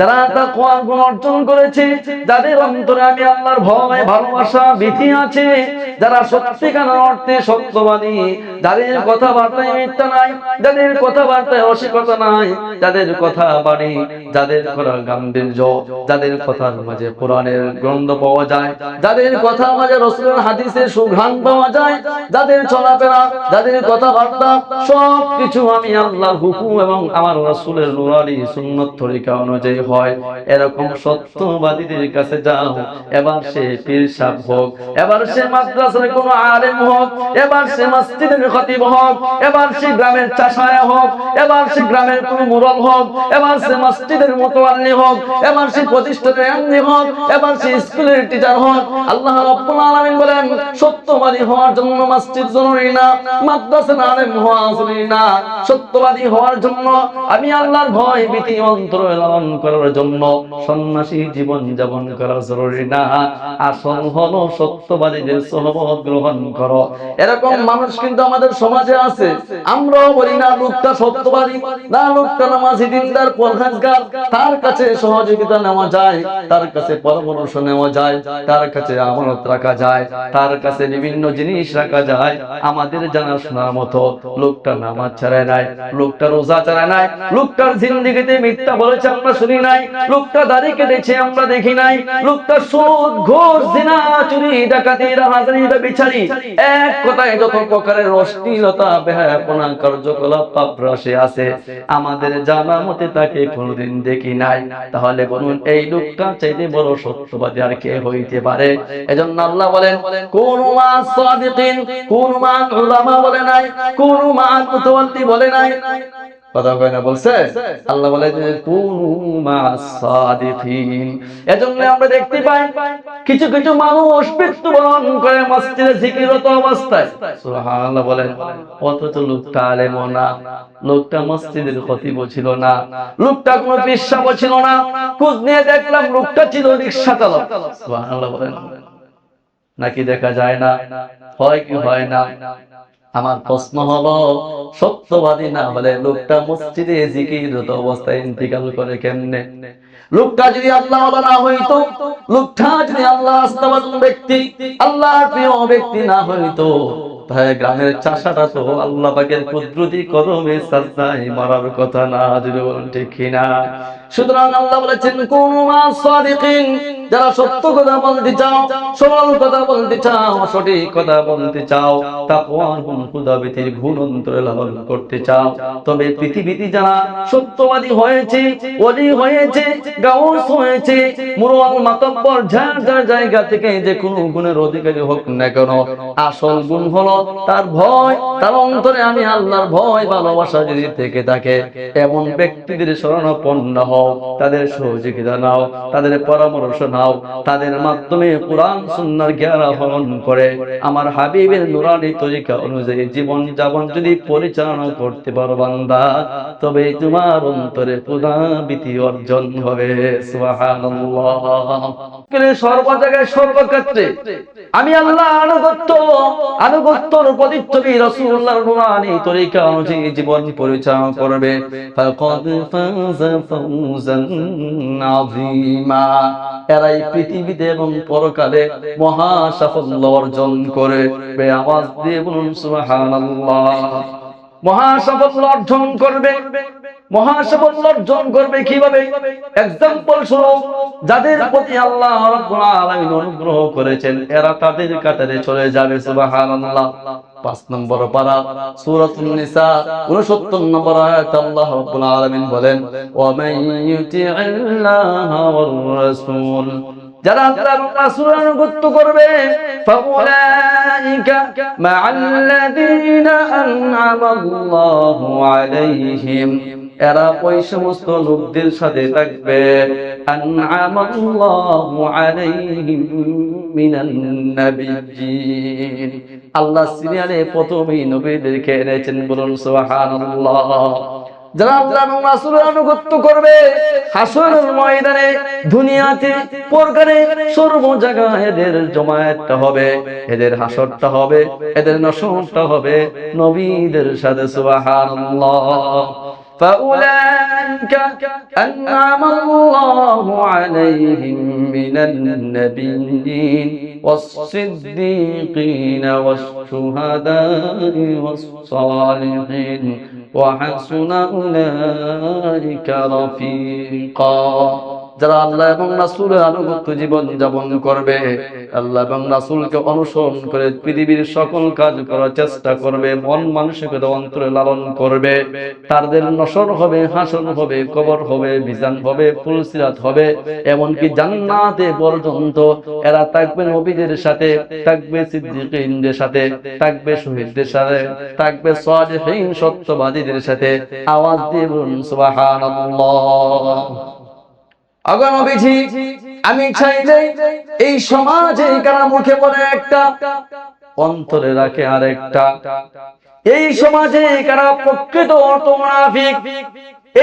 যারা তাকওয়া গুণ অর্জন করেছে, যাদের অন্তরে আমি আল্লাহর ভয়, ভালোবাসা, ভীতি আছে, যারা সত্যিকারের অর্থে সত্যবাদী, যাদের কথাবার্তায় মিথ্যা নাই, যাদের কথাবার্তায় অসিকতা নাই, যাদের কথা বাণী, যাদের কথার গাম্ভীর্য, যাদের কথার মাঝে কোরআনের গ্রন্থ পাওয়া যায়, যাদের কথার মাঝে রাসূলের হাদিসের সুঘ্রাণ পাওয়া যায়, যাদের চলাফেরা, যাদের কথাবার্তা সবকিছু আমি আল্লাহর হুকুম এবং আমার রাসূলের নূরানী সুন্নাত তরিকা অনুযায়ী হয়, এরকম সত্যবাদীদের কাছে যাও। এবার সে পীর সাহেব হোক, এবার সে মাদ্রাসার কোন আলেম হোক, এবার সে মসজিদের খতিব হোক, এবার সে গ্রামের চাষায়া হোক, এবার সে গ্রামের কোন মুরল হোক, এবার সে মসজিদের মুতাওয়াল্লি হোক, এবার সে প্রতিষ্ঠানের এমনি হোক, এবার সে স্কুলের টিচার হোক, আল্লাহ রাব্বুল আলামিন বলেন সত্যবাদী হওয়ার জন্য মসজিদ জরুরি না, মাদ্রাসার আলেম হওয়া জরুরি না। সত্যবাদী হওয়ার জন্য আমি আল্লাহর ভয় ভীতি অন্তরে লালন করার জন্য সন্ন্যাসী জীবন যাপন করা জরুরি না। আসল হলো সত্যবাদীদের সোহবত গ্রহণ করো। এরকম মানুষ কিন্তু আমাদের সমাজে আছে। আমরাও বলি না লোকটা সত্যবাদী, না লোকটা নামাজি, দিনদার, পরহেজগার, তার কাছে সহযোগিতা নেওয়া যায়, তার কাছে পরামর্শ নেওয়া যায়, তার কাছে আমানত রাখা যায়, তার কাছে বিভিন্ন জিনিস রাখা যায়। আমাদের জানাশোনার মতো লোকটা নামাজ ছাড়ায় নাই, লোকটা রোজা ছাড়ায় নাই, লোকটার জিন্দেগিতে মিথ্যা বলেছে আমরা শুনি নাই, লোকটা দাড়ি কেটেছে আমরা দেখি নাই, লোকটা সুদ, ঘুষ, জিনা, চুরি, ডাকাতি, রাহাজানি, ব্যভিচারী, এক কথায় যত প্রকারের অশ্লীলতা, বেহায়াপনা কার্যকলাপ পাপরাশে আছে, আমাদের জানা মতে তাকে কোনোদিন দেখি নাই। তাহলে বলুন এই লোকটা চাইতে বড় সত্যবাদী আর কে হইতে পারে? এজন্য আল্লাহ বলেন কুনু মা সাদিকিন, কুনু মা উলামা বলে নাই, কুনু মা মুতাওয়াল্লি বলে নাই। কথা কয় না বলছে? আল্লাহ বলে যে কুনু মা'আস সাদিকিন। এজন্য আমরা দেখতে পাই কিছু কিছু মানুষ মৃত্যুবরণ করে মসজিদে জিকিরত অবস্থায়, সুবহানাল্লাহ বলেন, অথচ লোকটা আলেম না, লোকটা মসজিদের খতিব ছিল না, লোকটা কোনো পেশাব ছিল না, খোঁজ নিয়ে দেখলাম লোকটা ছিল রিকশা চালক। সুবহানাল্লাহ বলেন। নাকি দেখা যায় না? হয় কি হয় না? আমার প্রশ্ন হলো সত্যবাদী না হলে লোকটা মসজিদে জিকিরত অবস্থায় ইন্তিকাল করে কেমনে? লোকটা যদি আল্লাহ ওয়ালা না হইতো, লোকটা যদি আল্লাহ আস্থাবান ব্যক্তি, আল্লাহর প্রিয় ব্যক্তি না হইতো, তাহলে গ্রামের চাষাটা তো আল্লাহ পাকের কুদরতি কদমে সাজদায় মারার কথা না, যদি বলেন ঠিক কিনা? সুতরাং আল্লাহ বলেছেন কুনু মা'আস সাদিকিন, যারা সত্য কথা বলতে চাও, সরল কথা বলতে চাও, সঠিক কথা বলতে চাও, তাকওয়া গুণ খুদাবিতির গুণ অন্তরে লালন করতে চাও, তবে পৃথিবীতে যারা সত্যবাদী হয়েছে, ওলি হয়েছে, গাউস হয়েছে, মুরওয়াল মাতব্বর, যার যার জায়গা থেকে যে কোনো গুণের অধিকারী হোক না কেন, আসল গুণ হলো তার ভয়, তার অন্তরে আমি আল্লাহর ভয় ভালোবাসা যদি থেকে থাকে, এমন ব্যক্তিদের শরণাপন্ন হও, তাদের সহযোগিতা নাও, তাদের পরামর্শ নাও, তাদের মাধ্যমে কোরআন সুন্নাহর জ্ঞান আহরণ করে আমার হাবিবের নূরানী তরিকা অনুযায়ী জীবন যাপন যদি পরিচালনা করতে পারো বান্দা, তবে তোমার অন্তরে খোদা ভীতি অর্জন হবে। সুবহানাল্লাহ। সর্ব জায়গায় সর্বক্ষেত্রে আমি আল্লাহ আনুগত্যর প্রতিচ্ছবি রাসূলুল্লাহর নূরানী তরিকা অনুযায়ী জীবন পরিচালনা করবে, ফাকাদ ফাযা ফাওজান আযীমা, এরাই পৃথিবীতে এবং পরকালে মহা সাফল্য অর্জন করে। আওয়াজ দিয়ে বলুন সুবহানাল্লাহ। মহা সাফল্য অর্জন করবে। মহা সাফল্য অর্জন করবে কিভাবে? এক্সাম্পল স্বরূপ যাদের প্রতি আল্লাহ রাব্বুল আলামিন অনুগ্রহ করেছেন, এরা তাদের কাতারে চলে যাবে। সুবহানাল্লাহ। 5 নম্বর পারা সূরাতুন নিসা 69 নম্বর আয়াত আল্লাহ রাব্বুল আলামিন বলেন ওয়া মান ইউতি'আল্লাহা ওয়ার রাসূল, যারা আল্লাহ এবং রাসূলের আনুগত্য করবে, ফাউলাইকা মা'আল্লাযীনা আন'আমাল্লাহু আলাইহিম, এরা ওই সমস্ত লোকদের সাথে থাকবে, আন'আমাল্লাহু আলাইহিম মিনান নাবিয়্যিন, আল্লাহ সিরিয়ালে প্রথমেই নবীদেরকে এনেছেন। বলুন সুবহানাল্লাহ। যারা আল্লাহ এবং রাসূলের আনুগত্য করবে, হাসরের ময়দানে, দুনিয়াতে, পরকালে, সর্ব জায়গায় এদের জমায়েতটা হবে, এদের হাসরটা হবে, এদের নসরটা হবে নবীদের সাথে। সুবহানাল্লাহ। فأولئك أنعم الله عليهم من النبيين والصديقين والشهداء والصالحين وحسن أولئك رفيقا। যারা আল্লাহ এবং রাসূলের আনুগত্য জীবন যাপন করবে, আল্লাহ এবং রাসূলকে অনুসরণ করে পৃথিবীর সকল কাজ করার চেষ্টা করবে, মন মানসিকতা অন্তরে লালন করবে, তাদের নসর হবে, হাসর হবে, কবর হবে, মিজান হবে, ফুলসিরাত হবে, এমনকি জান্নাতে পর্যন্ত এরা থাকবে নবীদের সাথে, থাকবে সিদ্দিকীনদের সাথে, থাকবে শহীদদের সাথে, থাকবে সালিহিন সত্যবাদীদের সাথে। আওয়াজ দিয়ে বলুন সুবহানাল্লাহ। নবীজি, আমি চাইলে এই সমাজে কারা মুখে বলে একটা, অন্তরে রাখে আরেকটা। এই সমাজে কারা প্রকৃত অর্থ মুনাফিক,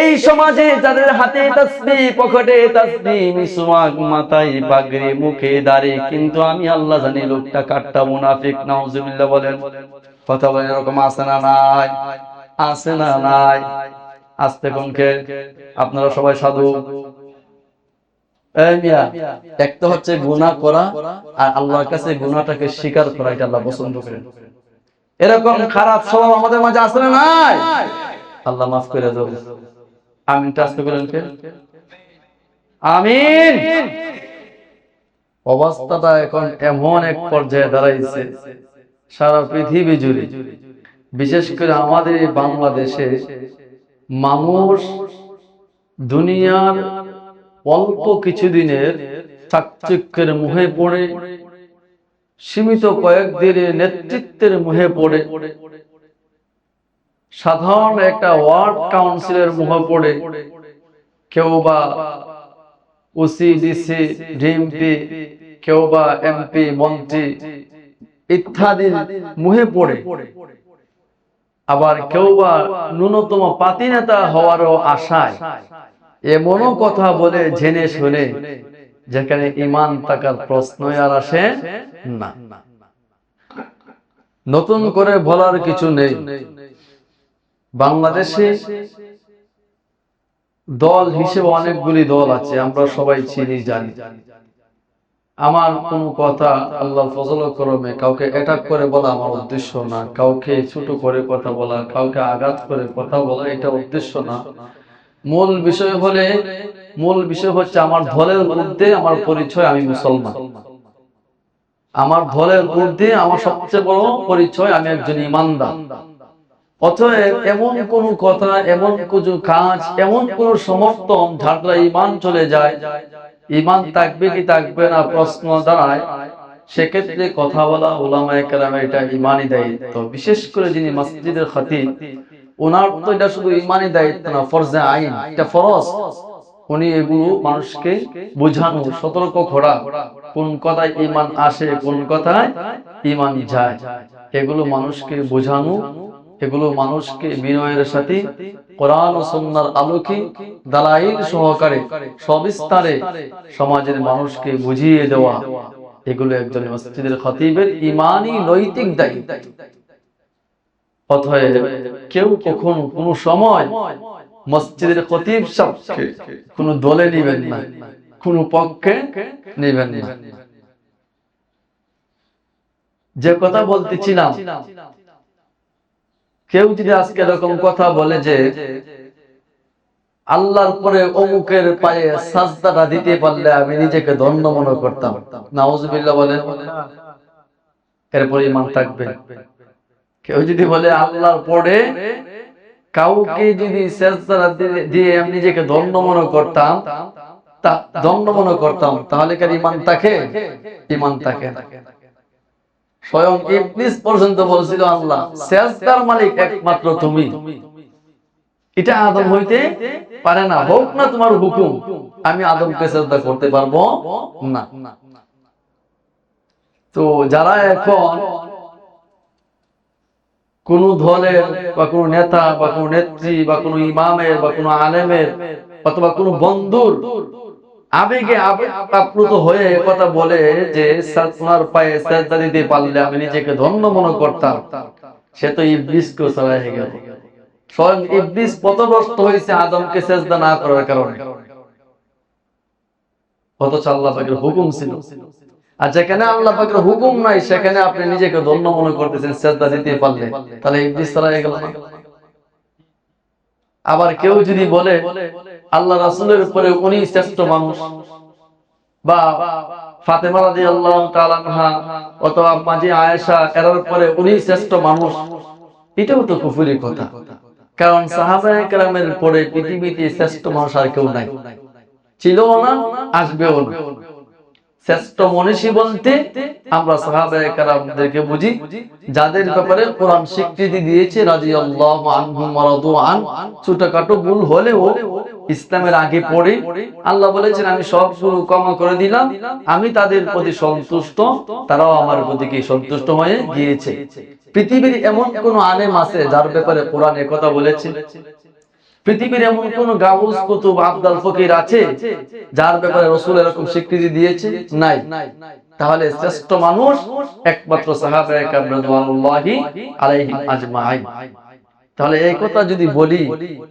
এই সমাজে যাদের হাতে তাসবিহ, পকেটে তাসবিহ, মিসওয়াক, মাথায় পাগড়ি, মুখে দাড়ি, কিন্তু আমি আল্লাহ জানি লোকটা কাট্টা মুনাফিক। নাউজুবিল্লাহ বলেন। কথা বলেন, এরকম আছে না নাই? আছে না নাই? আস্তে কমকে আপনারা সবাই সাধু। একটা হচ্ছে গুনাহ করা, আর আল্লাহর কাছে গুনাহটাকে স্বীকার করা, এটা আল্লাহ পছন্দ করেন। এরকম খারাপ স্বভাব আমাদের মাঝে আছে না নাই? আল্লাহ মাফ করে দাও। আমিন আস্তে করেন কে? আমিন। অবস্থাটা এখন এমন এক পর্যায়ে দাঁড়াইছে সারা পৃথিবী জুড়ে, বিশেষ করে আমাদের বাংলাদেশে মানুষ দুনিয়ার অল্প কিছুদিনের চাকচিক্যের মুহে পড়ে, সীমিত কয়েকদিনের নেতৃত্বের মুহে পড়ে, সাধারণ একটা ওয়ার্ড কাউন্সিলের মুহে পড়ে, কেউ বা ওসি, ডিসি, ডিএমপি, কেউ বা এমপি, মন্ত্রী ইত্যাদির মুহে পড়ে, আবার কেউ বা ন্যূনতম পাতি নেতা হওয়ারও আশায় এমনও কথা বলে জেনে শুনে, যেখানে ঈমান থাকার প্রশ্নই আর আসে না। নতুন করে বলার কিছু নেই। বাংলাদেশে দল হিসেবে অনেকগুলি দল আছে, আমরা সবাই চিনি জানি। আমার কোন কথা আল্লাহ ফজল করমে কাউকে অ্যাটাক করে বলা আমার উদ্দেশ্য না, কাউকে ছোট করে কথা বলা, কাউকে আঘাত করে কথা বলা, এটা উদ্দেশ্য না। মূল বিষয় হচ্ছে আমার দলের ঊর্ধ্বে আমার পরিচয়, আমি মুসলমান। আমার দলের ঊর্ধ্বে আমার সবচেয়ে বড় পরিচয়, আমি একজন ঈমানদার। অতএব এমন কোন কথা, এমন কিছু কাজ, এমন কোন সমর্থন যার দ্বারা ঈমান চলে যায়, ঈমান থাকবে কি থাকবে না প্রশ্ন দাঁড়ায়, সেক্ষেত্রে কথা বলা উলামায়ে কেরামের এটা ঈমানি দায়িত্ব। বিশেষ করে যিনি মসজিদের খতিব, ওনার তো এটা শুধু ঈমানি দায়িত্ব না, ফরজে আইন, এটা ফরজ। উনি এগুলো মানুষকে বোঝানো, সতর্ক করা, কোন কথায় ঈমান আসে, কোন কথায় ঈমান যায়, এগুলো মানুষকে বোঝানো, এগুলো মানুষকে বিনয়ের সাথে কোরআন ও সুন্নাহর আলোকে দালাইল সহকারে সবিস্তারে সমাজের মানুষকে বুঝিয়ে দেওয়া, এগুলো একজন মসজিদের খতিবের ঈমানি নৈতিক দায়িত্ব। অতএব কেউ কখনো কোনো সময় মসজিদের খতিব সাহেবকে কোনো দলে নেবেন না, কোনো পক্ষে নেবেন না। যে কথা বলতেছিলাম, কেউ যদি আজকে এরকম কথা বলে যে আল্লাহর পরে অমুকের পায়ে সাজদাটা দিতে পারলে আমি নিজেকে ধন্য মনে করতাম, নাউজুবিল্লাহ বলেন, এরপর ঈমান থাকবে। কেউ যদি বলে আল্লাহর পরে কাউকে যদি সাজদা দিয়ে আমি নিজেকে ধন্য মনে করতাম, তাহলে কি ঈমান থাকে? ঈমান থাকে না। স্বয়ং ইবলিস পর্যন্ত বলেছিল, আল্লাহ সাজদার মালিক একমাত্র তুমি, এটা আদম হইতে পারে না, হোক না তোমার হুকুম, আমি আদমকে সাজদা করতে পারবো না। তো যারা এখন কোন দলের বা কোন নেতা বা কোন নেত্রী বা কোন ইমামের বা কোন আলেমের অথবা কোন বন্ধুর আবেগে আপ্লুত হয়ে কথা বলে যে ওনার পায়ে সাজদা দিতে পারলে আমি নিজেকে ধন্য মনে করতাম, সে তো ইবলিসকে ছাড়াই গেল। স্বয়ং ইবলিস পথভ্রষ্ট হয়েছে আদমকে সেজদা না করার কারণে, অথচ আল্লাহ পাকের হুকুম ছিল। আর যেখানে আল্লাহ পাকের হুকুম নাই সেখানে আপনি নিজেকে ধন্য মনে করতেছেন সেজদা দিতে পারলে, তাহলে ইবলিস ছাড়া হয়ে গেল না। আবার কেউ যদি বলে আল্লাহ রাসূলের উপরে উনি শ্রেষ্ঠ মানুষ, বা ফাতেমা রাদিয়াল্লাহু তাআলা আনহা অথবা মাঝি আয়েশা এর উপরে উনি শ্রেষ্ঠ মানুষ, এটাও তো কুফরি কথা। কারণ সাহাবায়ে কেরামের পরে পৃথিবীতে শ্রেষ্ঠ মানুষ আর কেউ নাই, ছিলও না, আসবেও না। শ্রেষ্ঠ মনীষী বলতে আমরা সাহাবায়ে কেরামদেরকে বুঝি যাদের ব্যাপারে কোরআন স্বীকৃতি দিয়েছে রাদিয়াল্লাহু আনহুম ওয়া রাদু আন। ছোটখাটো ভুল হলেও ইসলামের আগে পড়ে আল্লাহ বলেছেন আমি সবগুলো ক্ষমা করে দিলাম, আমি তাদের প্রতি সন্তুষ্ট, তারাও আমার প্রতি কি সন্তুষ্ট হয়ে গিয়েছে। পৃথিবীর এমন কোন আলেম আছে যার ব্যাপারে কোরআন একথা বলেছে? পৃথিবীর এমন কোন গাউস কুতুব আব্দুল ফকির আছে যার ব্যাপারে রাসূল এরকম স্বীকৃতি দিয়েছে? নাই। তাহলে শ্রেষ্ঠ মানুষ একমাত্র সাহাবায়ে কেরাম রাদিয়াল্লাহু আলাইহিম আজমাইন। তাহলে এই কথা যদি বলি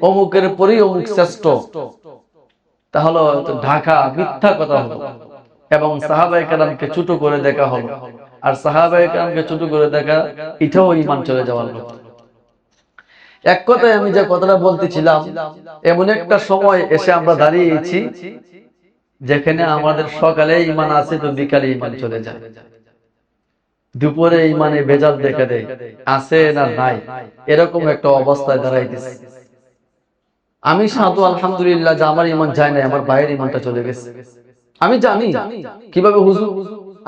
অমুকের পরেই অমুক শ্রেষ্ঠ, তাহলে ঢাকা মিথ্যা কথা হলো এবং সাহাবায়ে কেরামকে ছোট করে দেখা হলো। আর সাহাবায়ে কেরামকে ছোট করে দেখা এটাও ঈমান চলে যাওয়ার কথা। এক কথায় আমি যে কথাটা বলতেছিলাম, এমন একটা সময় এসে আমরা দাঁড়িয়েছি যেখানে আমাদের সকালে ঈমান আছে তো বিকালে ঈমান চলে যায়, দুপুরে ঈমানে ভেজাল দেখা দেয়, আছে না নাই, এরকম একটা অবস্থায় দাঁড়াইতেছে। আমি সাধু আলহামদুলিল্লাহ যে আমার ঈমান যায় না, আমার ভাইয়ের ঈমানটা চলে গেছে। আমি জানি কিভাবে হুজুর,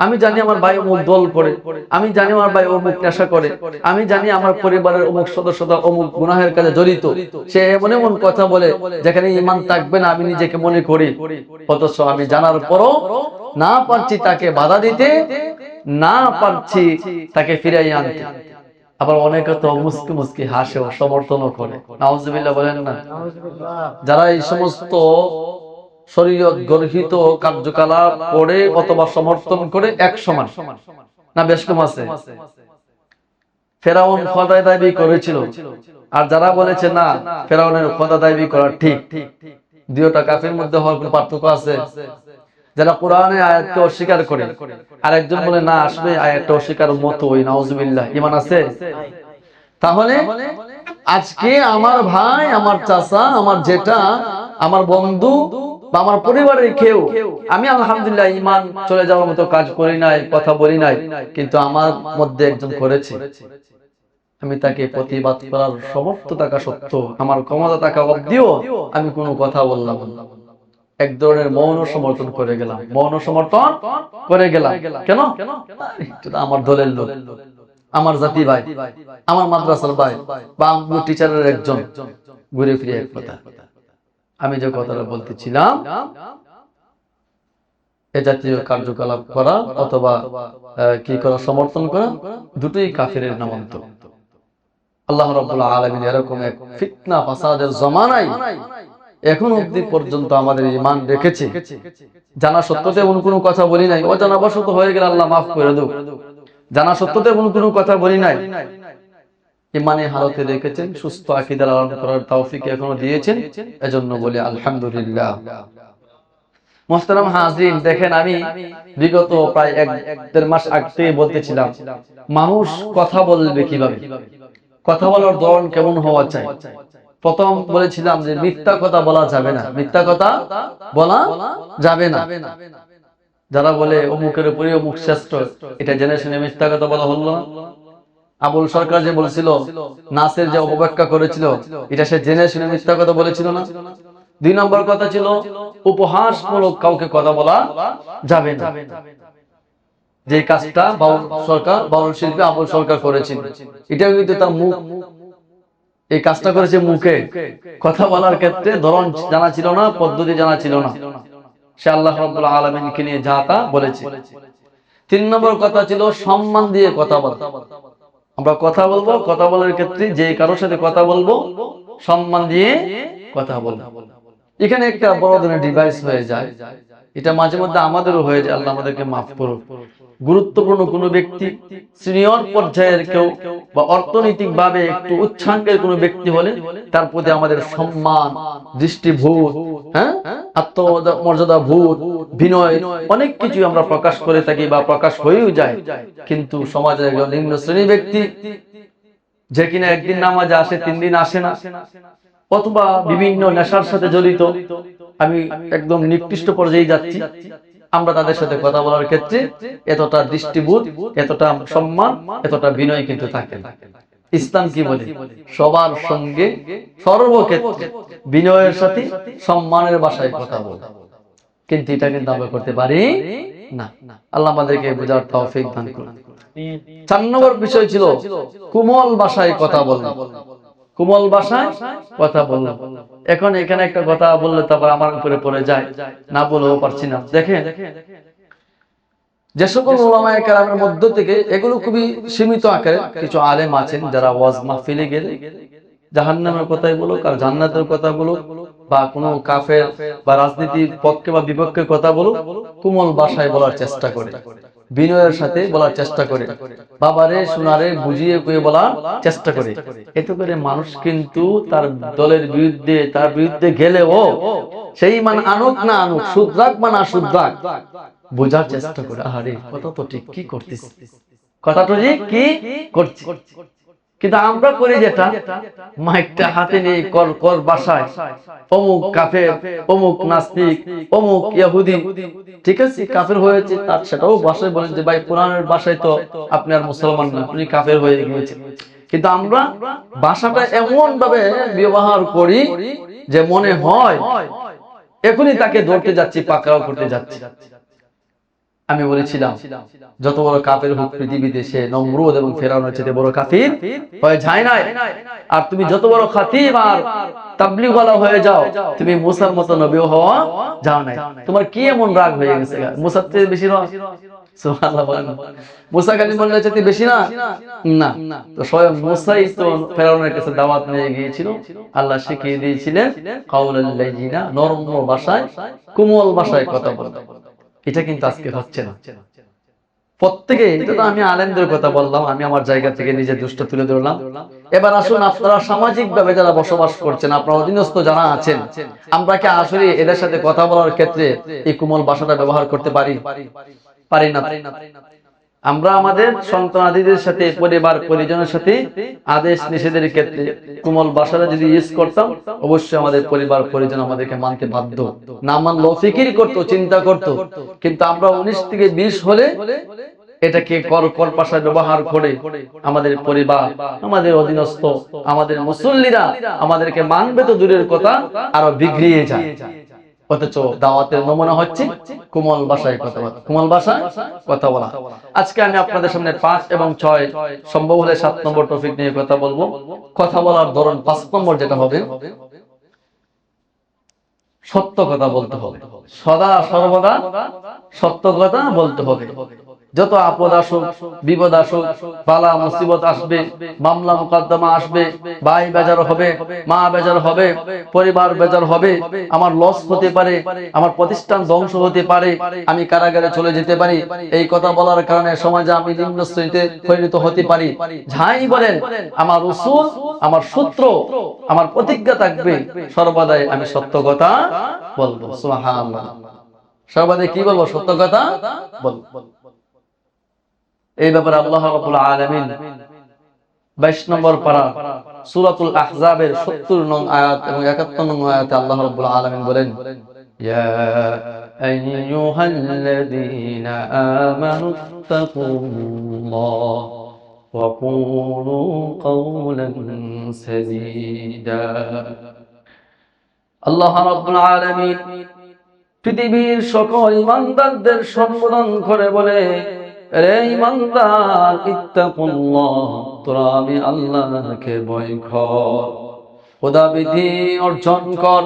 আমি জানি আমার ভাই অমুক দল করে, আমি জানি আমার ভাই অমুক নেশা করে, আমি জানি আমার পরিবারের অমুক সদস্যরা অমুক গুনাহের কাজে জড়িত। সে এমন এমন কথা বলে যেখানে ঈমান থাকবে না আমি নিজেকে মনে করি, অথচ আমি জানার পরও না পারছি তাকে বাধা দিতে, না পারছি তাকে ফিরাই আনতে। আবার অনেকে তো মুস্কি মুস্কি হাসে, সমর্থনও করে। নাউজুবিল্লাহ বলেন না। যারা এই সমস্ত শরীয়ত গর্হিত কার্যকলাপ করে অথবা সমর্থন করে এক সমান না বেশ কম আছে? ফেরাউন খোদা দাবি করেছিল, আর যারা বলেছে না ফেরাউনের খোদা দাবি করা ঠিক, দুইটা কাফের মধ্যে হওয়ার কোনো পার্থক্য আছে? যারা কোরআনের আয়াতকে অস্বীকার করে আর একজন বলে না আসলে আয়াতটা অস্বীকার মতো, ওই নাউজুবিল্লাহ, ঈমান আছে? তাহলে আজকে আমার ভাই, আমার চাচা, আমার জেঠা, আমার বন্ধু বা আমার পরিবারের কেউ, আমি আলহামদুলিল্লাহ ঈমান চলে যাওয়ার মতো কাজ করি নাই, কথা বলি নাই, কিন্তু আমার মধ্যে একজন করেছে, আমি তাকে প্রতিবাদ করার সমর্থ থাকা সত্ত্বেও, আমার ক্ষমতা থাকা অবধিও আমি কোনো কথা বললাম না, এক ধরনের মৌন সমর্থন করে গেলাম, মৌন সমর্থন করে গেলাম। কেন? আমার দলের লোক, আমার জাতি ভাই, আমার মাদ্রাসার ভাই, বা আমার টিচারের একজন, ঘুরে ফিরে এক কথা। আমি যে কথাটা বলতেছিলাম, এ জাতীয় কার্যকলাপ করা অথবা কি করা, সমর্থন করা, দুটোই কাফিরের নামান্ত। আল্লাহ রাব্বুল আলামিন এরকম এক ফিতনা ফাসাদের জমানায় এখন অবধি পর্যন্ত আমাদের ঈমান রেখেছে, জানা সত্ত্বেও এমন কোনো কথা বলি নাই। অজানাবশত হয়ে গেলে আল্লাহ মাফ করে দেব, জানা সত্ত্বেও এমন কোনো কথা বলি নাই। ঈমানে হালতে রেখেছেন, সুস্থ আকীদা লালন করার তৌফিক এখনো দিয়েছেন, এজন্য বলি আলহামদুলিল্লাহ। মুহতারাম হাজিরিন, দেখেন আমি বিগত প্রায় 1-1.5 মাস আগে বলতেছিলাম মানুষ কথা বলবে কিভাবে, কথা বলার ধরন কেমন হওয়া চাই। প্রথম বলেছিলাম যে মিথ্যা কথা বলা যাবে না, মিথ্যা কথা বলা যাবে না। যারা বলে অমুকের উপরে অমুক শ্রেষ্ঠ, এটা জেনে শুনে মিথ্যা কথা বলা হলো না। আবুল সরকার যে বলেছিল, নাসের যে অপব্যাখ্যা করেছিল, এটা সে জেনে শুনে মিথ্যা কথা বলেছিল না। 2 নম্বর কথা ছিল উপহাসমূলক কাউকে কথা বলা যাবে না। যে কাজটা বাউল শিল্পী আবুল সরকার করেছিল, এটাও কিন্তু তার মুখ, এই কাজটা করেছে মুখে, কথা বলার ক্ষেত্রে ধরন জানা ছিল না, পদ্ধতি জানা ছিল না। সে আল্লাহ রাব্বুল আলামিনকে নিয়ে যা তা বলেছে। 3 নম্বর কথা ছিল সম্মান দিয়ে কথা বলা। আমরা কথা বলবো, কথা বলার ক্ষেত্রে যে কারোর সাথে কথা বলবো সম্মান দিয়ে কথা বলবো। এখানে একটা বড় ধরনের ডিভাইস হয়ে যায়, এটা মাঝে মধ্যে আমাদেরও হয়ে যায়, আল্লাহ আমাদেরকে মাফ করুক। গুরুত্বপূর্ণ কোনো ব্যক্তি, সিনিয়র পর্যায়ের কেউ বা অর্থনৈতিক ভাবে একটু উচ্চাঙ্গের কোনো ব্যক্তি হলে তার প্রতি আমাদের সম্মান, দৃষ্টিভূত, হ্যাঁ, আত্মমর্যাদা ভূত, বিনয় অনেক কিছু আমরা প্রকাশ করে থাকি বা প্রকাশ হয়েও যায়। কিন্তু সমাজের একজন নিম্ন শ্রেণী ব্যক্তি যে কিনা একদিন নামাজে আসে, 3 দিন আসে না, অথবা বিভিন্ন নেশার সাথে জড়িত, আমি একদম নিকৃষ্ট পর্যায়ে যাচ্ছি, আমরা তাদের সাথে কথা বলার ক্ষেত্রে এতটা দৃষ্টিবোধ, এতটা সম্মান, এতটা বিনয় কিন্তু থাকে না। ইসলাম কি বলে? সবার সঙ্গে সর্বক্ষেত্রে বিনয়ের সাথে সম্মানের ভাষায় কথা বলে। কিন্তু এটা কিন্তু আমরা করতে পারি না। আল্লাহ আমাদেরকে বোঝার তৌফিক দান করুন। 4 নম্বর বিষয় ছিল কোমল ভাষায় কথা বলা। কোমল ভাষায় কথা বললাম। এখন এখানে একটা কথা বললে তারপর আমার উপরে পড়ে যায়, না বলেও পারছি না। দেখেন, যে সকল উলামায়ে কেরামের মধ্য থেকে এগুলো খুবই সীমিত আকারে, কিছু আলেম আছেন যারা ওয়াজ মাহফিলে গেলে জাহান্নামের কথাই বলুক আর জান্নাতের কথা বলুক, বা কোনো কাফের বা রাজনীতির পক্ষে বা বিপক্ষে কথা বলুক, কোমল ভাষায় বলার চেষ্টা করে, বিনয়ের সাথে বলার চেষ্টা করে, বাবারে সোনারে বুঝিয়ে কয়ে বলার চেষ্টা করে। এতে করে মানুষ কিন্তু তার দলের বিরুদ্ধে, তার বিরুদ্ধে গেলেও সেই মান আনুক না আনুক, শুদ্রাক বা না শুদ্রাক, বোঝার চেষ্টা করে, আরে কথা তো ঠিক, কি করতেছি, কথাটা ঠিক কি করছি। কিন্তু আমরা করি যেটা, মাইকটা হাতে নিয়ে কর ভাষায় অমুক কাফের, অমুক নাস্তিক, অমুক ইহুদি, ঠিক আছে, কাফের হয়েছে, তার সেটাও ভাষায় বলেন যে ভাই কোরআনের ভাষায় তো আপনি আর মুসলমান না, আপনি কাফের হয়ে গিয়েছেন। কিন্তু আমরা ভাষাটা এমন ভাবে ব্যবহার করি যে মনে হয় এখনই তাকে ধরতে যাচ্ছি, পাকড়াও করতে যাচ্ছি। আমি বলেছিলাম যত বড় কাফের হোক পৃথিবীতে, সে নমরুদ এবং ফেরাউনের চেয়ে বড় কাফির হয়ে যায় না। আর তুমি যত বড় খাতিব আর তাবলীগওয়ালা হয়ে যাও, তুমি মুসার মতো নবী হওয়া যাও না। তোমার কি এমন রাগ হয়ে গেছে? মুসার চেয়ে বেশি রাগ? সুবহানাল্লাহ বলেন। মুসা কালিমুল্লাহর চেয়ে বেশি না? না। তো স্বয়ং মুসাই তো ফেরাউনের কাছে দাওয়াত নিয়ে গিয়েছিল, আল্লাহ শিখিয়ে দিয়েছিলেন কাউলাল লাইয়িনা, নরম ভাষায়, কোমল ভাষায় কথা বলতে। এটা কিন্তু আজকে হচ্ছে না প্রত্যেকে। এটা তো আমি আলেমদের কথা বললাম, আমি আমার জায়গা থেকে নিজের দোষটা তুলে ধরলাম। এবার আসুন, আপনারা সামাজিক ভাবে যারা বসবাস করছেন, আপনার অধীনস্থ যারা আছেন, আমরা কি আসলে এদের সাথে কথা বলার ক্ষেত্রে এই কোমল ভাষাটা ব্যবহার করতে পারি না? আমরা আমাদের সন্তানাদিদের সাথে, পরিবার পরিজনের সাথে আদেশ নিষেধের ক্ষেত্রে কোমল ভাষাটা যদি ইউজ করতাম, অবশ্যই আমাদের পরিবার পরিজন আমাদেরকে মানতে বাধ্য, না মানলেও ফিকির করতো, চিন্তা করতো। কিন্তু আমরা 19 থেকে 20 হলে এটাকে কর ভাষায় ব্যবহার করে আমাদের পরিবার, আমাদের অধীনস্থ, আমাদের মুসল্লিরা আমাদেরকে মানবে তো দূরের কথা, আরো বিগড়িয়ে যায়। অথচ দাওয়াতের নমুনা হচ্ছে কোমল ভাষায় কথা বলা, কোমল ভাষায় কথা বলা। আজকে আমি আপনাদের সামনে 5 এবং 6, সম্ভব হলে 7 নম্বর টপিক নিয়ে কথা বলবো। কথা বলার ধরন 5 নম্বর যেটা হবে, সত্য কথা বলতে হবে, সদা সর্বদা সত্য কথা বলতে হবে। যত আপদ আসুক, বিপদ আসুক, বালা মুসিবত আসবে, মামলা মুকদ্দমা আসবে, ভাই বেজার হবে, মা বেজার হবে, পরিবার বেজার হবে, আমার লস হতে পারে, আমার প্রতিষ্ঠান ধ্বংস হতে পারে, আমি কারাগারে চলে যেতে পারি, এই কথা বলার কারণে সমাজে আমি নিম্ন শ্রেণীতে পরিণত হতে পারি। যাই বলেন, আমার উসুল, আমার সূত্র, আমার প্রতিজ্ঞা থাকবে সর্বদাই আমি সত্য কথা বলবো। সুবহানাল্লাহ। সর্বদাই কি বলবো? সত্য কথা বলবো। এই ব্যাপারে আল্লাহ রাব্বুল আলামিন 22 নম্বর পারা সূরাতুল আহজাবের 70 নং আয়াত এবং 71 নং আয়াতে আল্লাহ রাব্বুল আলামিন বলেন, ইয়া আইয়ুহাল্লাযীনা আমানুত্তাকুল্লাহ ওয়া কুলু কাওলান সাদীদা। আল্লাহ রাব্বুল আলামিন পৃথিবীর সকল ঈমানদারদের সম্বোধন করে বলে, রে ঈমানদার, ইত্তাকুল্লাহ, তোরা আমি আল্লাহকে ভয় কর, খোদাবিধি অর্জন কর,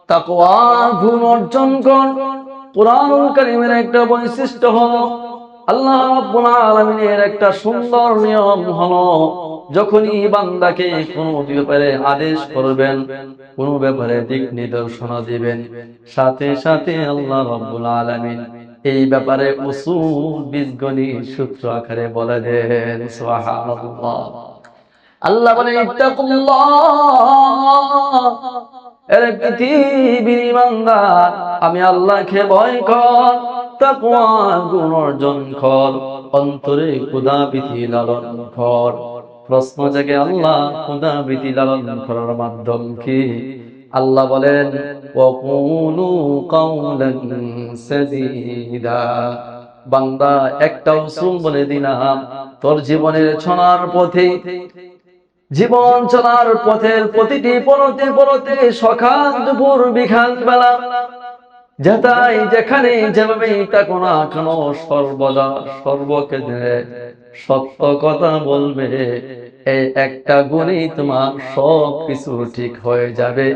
তাকওয়া গুণ অর্জন কর। কুরআনুল কারীমের একটা বৈশিষ্ট্য হলো, আল্লাহ রাব্বুল আলামিনের একটা সুন্দর নিয়ম হলো, যখনই বান্দাকে কোনো ব্যাপারে আদেশ করবেন, কোনো ব্যাপারে দিক নির্দেশনা দিবেন, সাথে সাথে আল্লাহ রাব্বুল আলামিন এই ব্যাপারে উসুল বীজগণিত সূত্র আকারে বলে দেন সুবহানাল্লাহ। আল্লাহ বলেন ইত্তাকুল্লাহ, এর পৃথিবীর ইমানদার আমি আল্লাহকে ভয় কর, তাকওয়া গুণ অর্জন কর, অন্তরে খোদা ভীতি লালন কর। প্রশ্ন জাগে আল্লাহ খোদা ভীতি লালন করার মাধ্যম কি? আল্লাহ বলেন ওয়াকুলু কাওলান সাদীদা। বান্দা একটা উসুল বলে দিলাম, তোর জীবনের চলার পথে, জীবন চলার পথের প্রতিটি পরতে পরতে সকাল দুপুর বিকাল বেলা যেটাই যেখানে যেভাবে থাকো না কেন সর্বদা সর্বক্ষেত্রে সত্য কথা বলবে। এই একটা গুণই তোমার সব কিছু ঠিক হয়ে যাবে।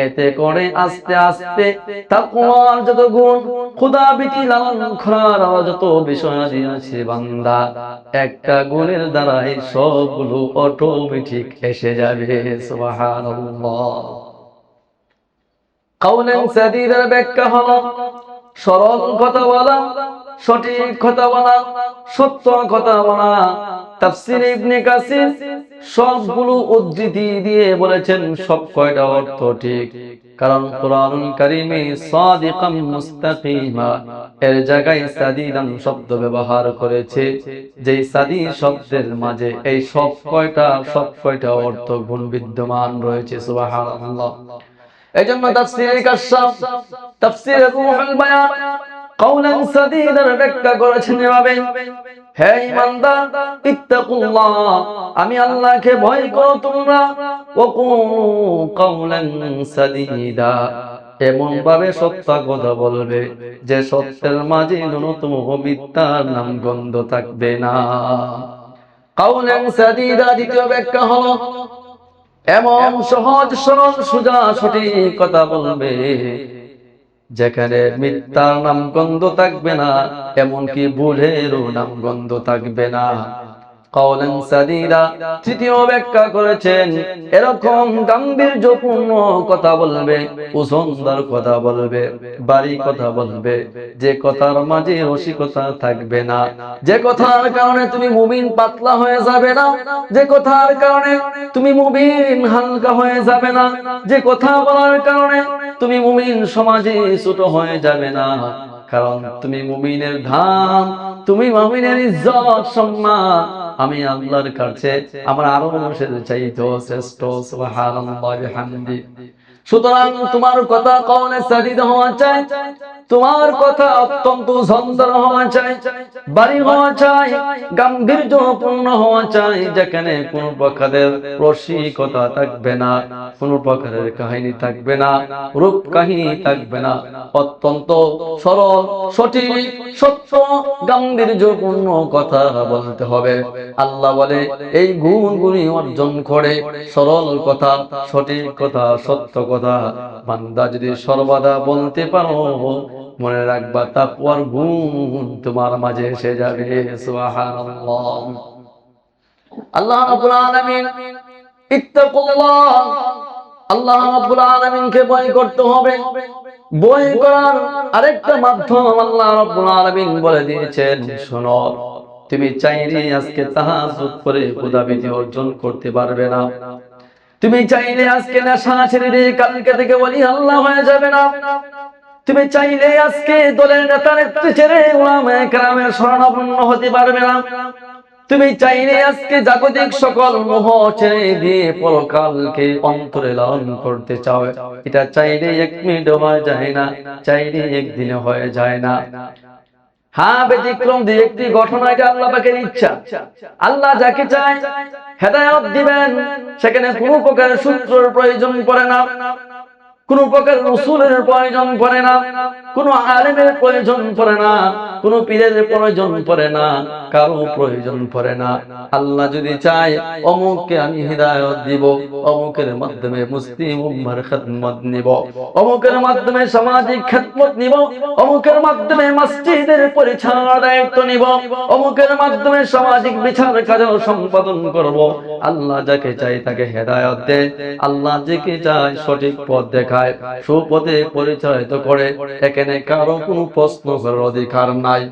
এতে করে আস্তে আস্তে তাকওয়ার যত গুণ, খোদা ভীতি লালন করার যত বিষয় আছে বান্দা, একটা গুণের দ্বারাই সবগুলো অটোমেটিক এসে যাবে। সুবহানাল্লাহ। কাউলান সাদীদার ব্যাখ্যা হলো সরল কথা বলা, সঠিক কথা বলা, সত্য কথা বলা। তাফসীর ইবনে কাসির সবগুলো উদ্ধৃতি দিয়ে বলেছেন সব কয়টা অর্থ ঠিক, কারণ কোরআনুল কারীমে সাদিকাম মুস্তাকিমা এর জায়গায় সাদীদান শব্দ ব্যবহার করেছে, যেই সাদী শব্দের মাঝে এই সব কয়টা অর্থ গুণ বিদ্যমান রয়েছে। সুবহানাল্লাহ। এজন্য তাফসীরে কাশফ, তাফসীরে রূহুল বায়ান কাওলান সাদীদার ব্যাখ্যা করেছেন এভাবে, হে ঈমানদার ইত্তাকুল্লাহ, আমি আল্লাহকে ভয় করো তোমরা, ওয়াকুলু কাওলান সাদীদা, এমন ভাবে সত্য কথা বলবে যে সত্যের মাঝে ন্যূনতম মিথ্যার নাম গন্ধ থাকবে না। কাওলান সাদীদা দ্বিতীয় ব্যাখ্যা হলো এমন সহজ সরল সোজা সঠিক কথা বলবে যেখানে মিথ্যার নাম গন্ধ থাকবে না, এমনকি ভুলেরও নাম গন্ধ থাকবে না। কাওলান সাদীদা তৃতীয় ব্যাখ্যা করেছেন এরকম গাম্ভীর্যপূর্ণ কথা বলবে, ওজনদার কথা বলবে, ভারী কথা বলবে, যে কথার মাঝে রসিকতা থাকবে না, যে কথার কারণে তুমি মুমিন পাতলা হয়ে যাবে না, যে কথার কারণে তুমি মুমিন হালকা হয়ে যাবে না, যে কথা বলার কারণে তুমি মুমিন সমাজে ছোট হয়ে যাবে না। কারণ তুমি মুমিনের ধাম, তুমি মুমিনের ইজ্জত সম্মান আমি আল্লাহর কাছে আমার আরো মানুষের চাইতে শ্রেষ্ঠ। সুবহানাল্লাহি ওয়া বিহামদি। সুতরাং তোমার কথা কাওলে সাদীদ হওয়া চাই, তোমার কথা অত্যন্ত সুন্দর হওয়া চাই, ভারী হওয়া চাই, গাম্ভীর্যপূর্ণ হওয়া চাই, যেখানে কোন প্রকারের রসিকতা থাকবে না, কোন প্রকারের কাহিনী থাকবে না, রূপ কাহিনী থাকবে না, অত্যন্ত সরল সঠিক সত্য গাম্ভীর্যপূর্ণ কথা বলতে হবে। আল্লাহ বলে এই গুণগুলি অর্জন করে সরল কথা, সঠিক কথা, সত্য কথা বান্দা যদি সর্বদা বলতে পারো, মনে রাখবা তাকওয়ার গুণ তোমার মাঝে এসে যাবে। সুবহানাল্লাহ। আল্লাহ রাব্বুল আলামিন ইত্তাকুল্লাহ, আল্লাহ রাব্বুল আলামিনকে ভয় করতে হবে। ভয় করার আরেকটা মাধ্যম আল্লাহ রাব্বুল আলামিন বলে দিয়েছেন, শোনো, তুমি চাইলে আজকে তাহাজ্জুদ করে খোদা ভীতি অর্জন করতে পারবে না। তুমি চাইলে আজকে নেশা ছেড়ে দিয়ে কালকে থেকে ওলি আল্লাহ হয়ে যাবে না। তুমি চাইলে আজকে দলের নেতা নেত্রী ছেড়ে উলামায়ে কেরামের শরণাপন্ন হতে পারবে না। তুমি চাইলে আজকে জাগতিক সকল মোহ ছেড়ে দিয়ে পরকালকে অন্তরে লালন করতে চাও, এটা চাইলে 1 মিনিট হয়ে যায় না, চাইলে একদিনে হয়ে যায় না। হ্যাঁ, ব্যতিক্রম দিয়ে একটি ঘটনা, এটা আল্লাহ পাকের ইচ্ছা। আল্লাহ যাকে চায় হেদায়েত দিবেন, সেখানে কোনো প্রকার সূত্রের প্রয়োজন পড়ে না, কোন প্রকার রাসূলের প্রয়োজন পড়ে না, কোন আলেমের প্রয়োজন পড়ে না, কোন পীরের প্রয়োজন পড়ে না, কারো প্রয়োজন পড়ে না। আল্লাহ যদি চায় অমুককে আমি হিদায়াত দিব, অমুকের মাধ্যমে মুসলিম উম্মার খিদমত নিব, অমুকের মাধ্যমে সামাজিক খিদমত নিব, অমুকের মাধ্যমে মসজিদের পরিচালনার দায়িত্ব নিব, অমুকের মাধ্যমে সামাজিক বিচার কাজ সম্পাদন করব। আল্লাহ যাকে চায় তাকে হেদায়েত দেয়, আল্লাহ যাকে চায় সঠিক পথ দেখায়। দেখায়, সুপথে পরিচালিত করে, এখানে কারো কোনো প্রশ্ন করার অধিকার নাই।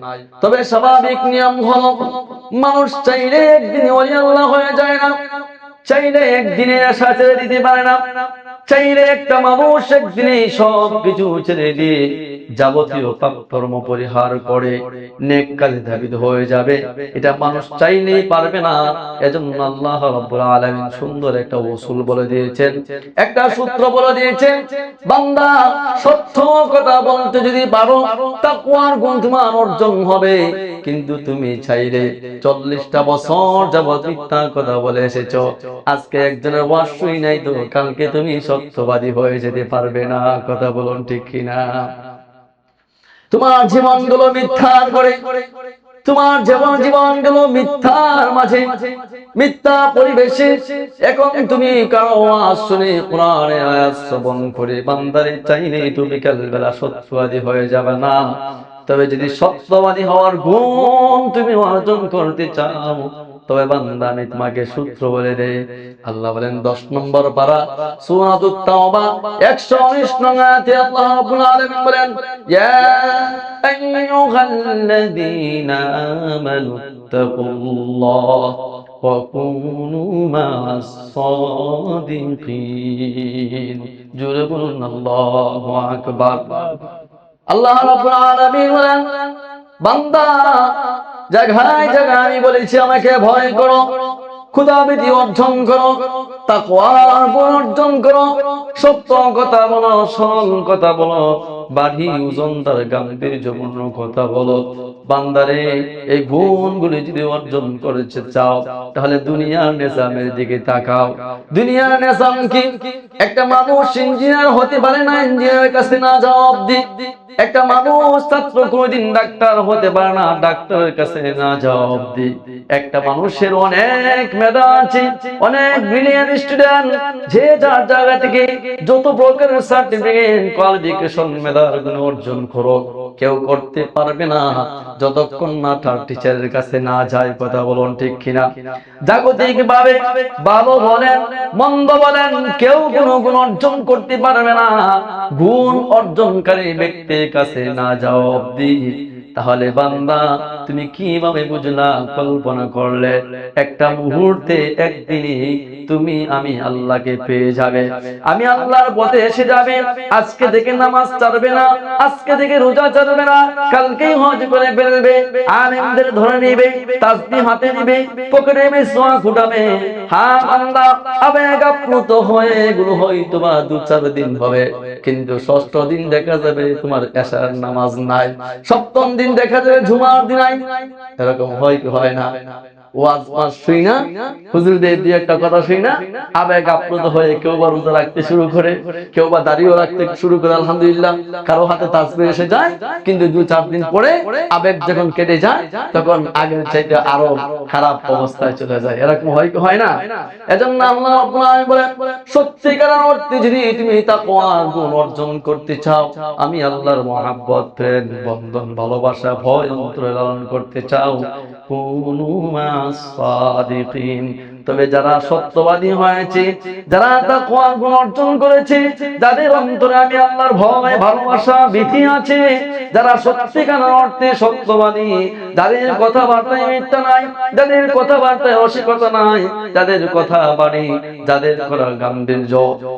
তবে স্বাভাবিক নিয়ম হলো মানুষ চাইলে একদিনে ওলি আল্লাহ হয়ে যায় না, চাইলে একদিনে আশা ছেড়ে দিতে পারে না, চাইলে একটা মানুষ একদিনে সব কিছু ছেড়ে দিয়ে যাবতীয় পাপ কর্ম পরিহার করে নেক কাজে ধাবিত হয়ে যাবে, এটা মানুষ চাইলেই পারবে না। এজন্য আল্লাহ রাব্বুল আলামিন সুন্দর একটা উসুল বলে দিয়েছেন, একটা সূত্র বলে দিয়েছেন, বান্দা সত্য কথা বলতে যদি পারো তাকওয়ার গুণ তোমার অর্জন হবে। কিন্তু তুমি চাইলে 40টা বছর যাবত মিথ্যা কথা বলে এসেছো, আজকে একজনের ওয়াজ শুই নাই তো কালকে তুমি সত্যবাদী হয়ে যেতে পারবে না। কথা বলুন ঠিক কিনা? তোমার জীবনগুলো মিথ্যার করে, তোমার জীবনগুলো মিথ্যার মাঝে, মিথ্যা পরিবেশে, এখন তুমি কারো ওয়াজ শুনে কোরআনের আয়াত শ্রবণ করে বান্দারে চাইলে তুমি কালবেলা সত্যবাদী হয়ে যাবে না। তবে যদি সত্যবাদী হওয়ার গুণ তুমি অর্জন করতে চাও, তবে বান্দা আমি তোমাকে সূত্র বলে দেই। আল্লাহ বলেন 10 নম্বর পারা সূরাতুত তাওবা 119 নং আয়াতে আল্লাহ রাব্বুল আলামিন বলেন, ইয়া আইয়ুহাল্লাযীনা আমানু তাকুল্লাহ ওয়া কুনু মা'আস সাদিকিন। জোরে বলুন আল্লাহু আকবার। আল্লাহ রাব্বুল আলামিন বলেন, বান্দা জায়গায় জায়গায় আমি বলেছি আমাকে ভয় করো, খোদাভীতি অর্জন করো, তাকওয়ার গুণ অর্জন করো, সত্য কথা বলো, সরল কথা বলো, বাড়ি ওজনদার গাম্ভীর্যপূর্ণ কথা বলো। বান্দারে এই গুণগুলি যদি অর্জন করতে চাও তাহলে দুনিয়ার নিজামের দিকে তাকাও। দুনিয়ার নিজাম কি? একটা মানুষ ইঞ্জিনিয়ার হতে পারে না ইঞ্জিনিয়ারের কাছে না যাওয়া অবধি, একটা মানুষ ছাত্র কোনদিন ডাক্তার হতে পারে না ডাক্তারের কাছে না যাওয়া অবধি, একটা মানুষের অনেক মেধা আছে, অনেক ব্রিলিয়ান্ট স্টুডেন্ট, যে যার জায়গা থেকে যত প্রকারের সার্টিফিকেট কোয়ালিফিকেশন মেধার গুণ অর্জন করো, কেউ করতে পারবে না যতক্ষণ না তার টিচারের কাছে না যায়। কথা বলুন ঠিক কিনা? জাগতিক ভাবে ভালো বলেন মন্দ বলেন কেউ কোনো গুণ অর্জন করতে পারবে না গুণ অর্জনকারী ব্যক্তির কাছে না যাওয়া অবধি। তাহলে বান্দা তুমি কিভাবে বুঝলা, কল্পনা করলে একটা মুহূর্তে একদিনই তুমি আমি আল্লাহকে পেয়ে যাবে, আমি আল্লাহর পথে এসে যাবে। আজকে থেকে নামাজ ছাড়বে না, আজকে থেকে রোজা ছাড়বে না, কালকেই হজ করে ফেলবে, আলেমদের ধরে নেবে, তাসবিহ হাতে নিবে, পকেটে মিসওয়াক ফুটাবে। হ্যাঁ বান্দা আবেগ আপ্লুত হয়ে এগুলো হয়তো বা 2-4 দিন হবে, কিন্তু 6ষ্ঠ দিন দেখা যাবে তোমার এশার নামাজ নাই, 7ম দিন দেখা যাবে জুমার দিন নাই। এরকম হয় কি হয় না? ওয়াজ মাস শুই না, হুজুরদের দিয়ে একটা কথা শুই না, আবেগ আপ্লুত হয়ে কেউ বা রোজা রাখতে শুরু করে, কেউ বা দাড়িও রাখতে শুরু করে, আলহামদুলিল্লাহ, কারো হাতে তাসবিহ এসে যায়, কিন্তু 2-4 দিন পরে আবেগ যখন কেটে যায় তখন আগের চাইতে আরো খারাপ অবস্থায় চলে যায়। এরকম হয় কি হয় না? এজন্য আল্লাহ রাব্বুল আলামিন বলেন, সত্যিকার অর্থে যদি তুমি তাকওয়ার গুণ অর্জন করতে চাও, আমি আল্লাহর মহব্বত, প্রেম, বন্ধন, ভালোবাসা, ভয় অন্তরে লালন করতে চাও, কুনু মা'আস সাদিকিন, তবে যারা সত্যবাদী হয়েছে, যারা তাকওয়ার গুণ অর্জন করেছে, যাদের অন্তরে আমি আল্লাহর ভয়, ভালোবাসা, ভীতি আছে, যারা সত্যিকার অর্থে সত্যবাদী, যাদের কথাবার্তায় মিথ্যা নাই, যাদের কথাবার্তায় অসিকতা নাই, যাদের কথা বাণী, যাদের কথা গাম্ভীর্য,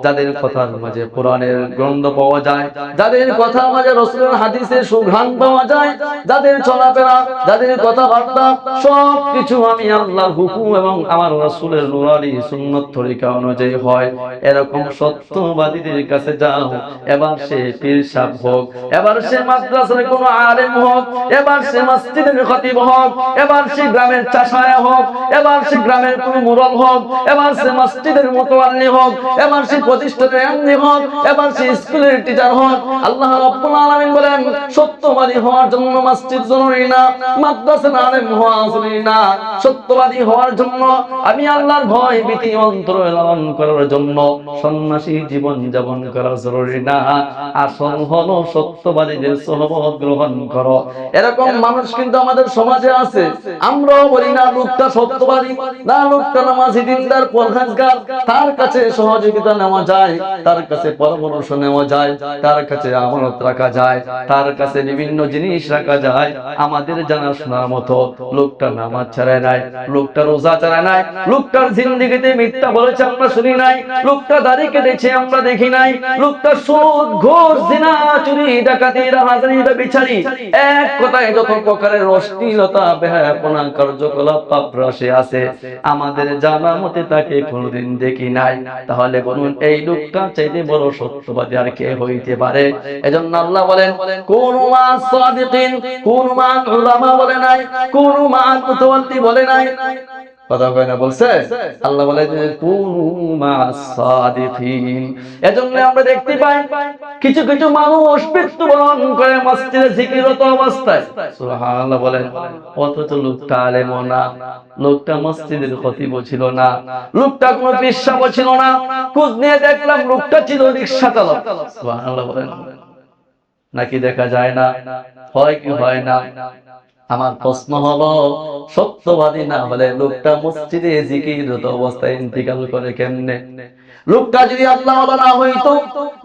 যাদের কথার মাঝে কোরআনের গ্রন্থ পাওয়া যায়, যাদের কথার মাঝে রাসূলের হাদিসের সুঘ্রাণ পাওয়া যায়, যাদের চলাফেরা, যাদের কথাবার্তা সবকিছু আমি আল্লাহর হুকুম এবং আমার রাসূলের নূরানী সুন্নাত তরিকা অনুযায়ী হয়, এরকম সত্যবাদীদের কাছে যাও। এবার সে পীর সাহেব হোক, এবার সে মাদ্রাসার কোনো আলেম হোক, এবার সে মসজিদের খতিব হোক, এবার সে গ্রামের চাষায়া হোক, এবার সে গ্রামের কোনো মুরল হোক, এবার সে মসজিদের মুতাওয়াল্লি হোক, এবার সে প্রতিষ্ঠানের এমডি হোক, এবার সে স্কুলের টিচার হোক, আল্লাহ রাব্বুল আলামিন বলেন সত্যবাদী হওয়ার জন্য মসজিদ জরুরি না, মাদ্রাসার আলেম হওয়া জরুরি না, সত্যবাদী হওয়ার জন্য আমি আল্লাহর ভয় ভীতি অন্তরে লালন করার জন্য সন্ন্যাসী জীবন যাপন করা জরুরি না, আসল হলো সত্যবাদীদের সোহবত গ্রহণ করো। এরকম মানুষ কিন্তু আমাদের সমাজে আছে। আমরাও বলি না লোকটা সত্যবাদী, না লোকটা নামাজি দিনদার পরহেজগার, তার কাছে সহযোগিতা নেওয়া যায়, তার কাছে পরামর্শ নেওয়া যায়, তার কাছে আমানত রাখা যায়, তার কাছে বিভিন্ন জিনিস রাখা যায়। আমাদের জানাশোনার মতো লোকটা নামাজ ছাড়ায় নাই, লোকটা রোজা ছাড়ায় নাই, লোকটার জিন্দেগিতে মিথ্যা বলেছে আমরা শুনি নাই, লোকটা দাড়ি কেটেছে আমরা দেখি নাই, লোকটা সুদ ঘুষ জিনা চুরি ডাকাতি রাহাজানি ব্যভিচারী এক কথায় যত প্রকারের অশ্লীলতা বেহায়াপনা কার্যকলাপ পাপরাশে আছে আমাদের জানা মতে তাকে কোনোদিন দেখি নাই। তাহলে বলুন এই লোকটা চাইতে বড় সত্যবাদী আর কে হইতে পারে? এজন্য আল্লাহ বলেন কুনু মা সাদিকিন, কুনু মা উলামা বলে নাই, কুনু মা মুতাওয়াল্লি বলে নাই, কথা কয় না বলছে আল্লাহ বলে কুনু মা সাদিকিন। এজন্য আমরা দেখতে পাই কিছু কিছু মানুষ মৃত্যুবরণ করে মসজিদে জিকিরত অবস্থায়, সুবহানাল্লাহ বলেন, অথচ লোকটা আলেম না, লোকটা মসজিদের খতিব ছিল না, লোকটা কোনো পেশাব ছিল না, খোঁজ নিয়ে দেখলাম লোকটা ছিল রিকশা চালক। সুবহানাল্লাহ বলেন, নাকি দেখা যায় না? হয় কি হয় না? আমার প্রশ্ন হলো সত্যবাদী না হলে লোকটা মসজিদে জিকিরত অবস্থায় ইন্তিকাল করে কেমনে? লোকটা যদি আল্লাহ না হইতো,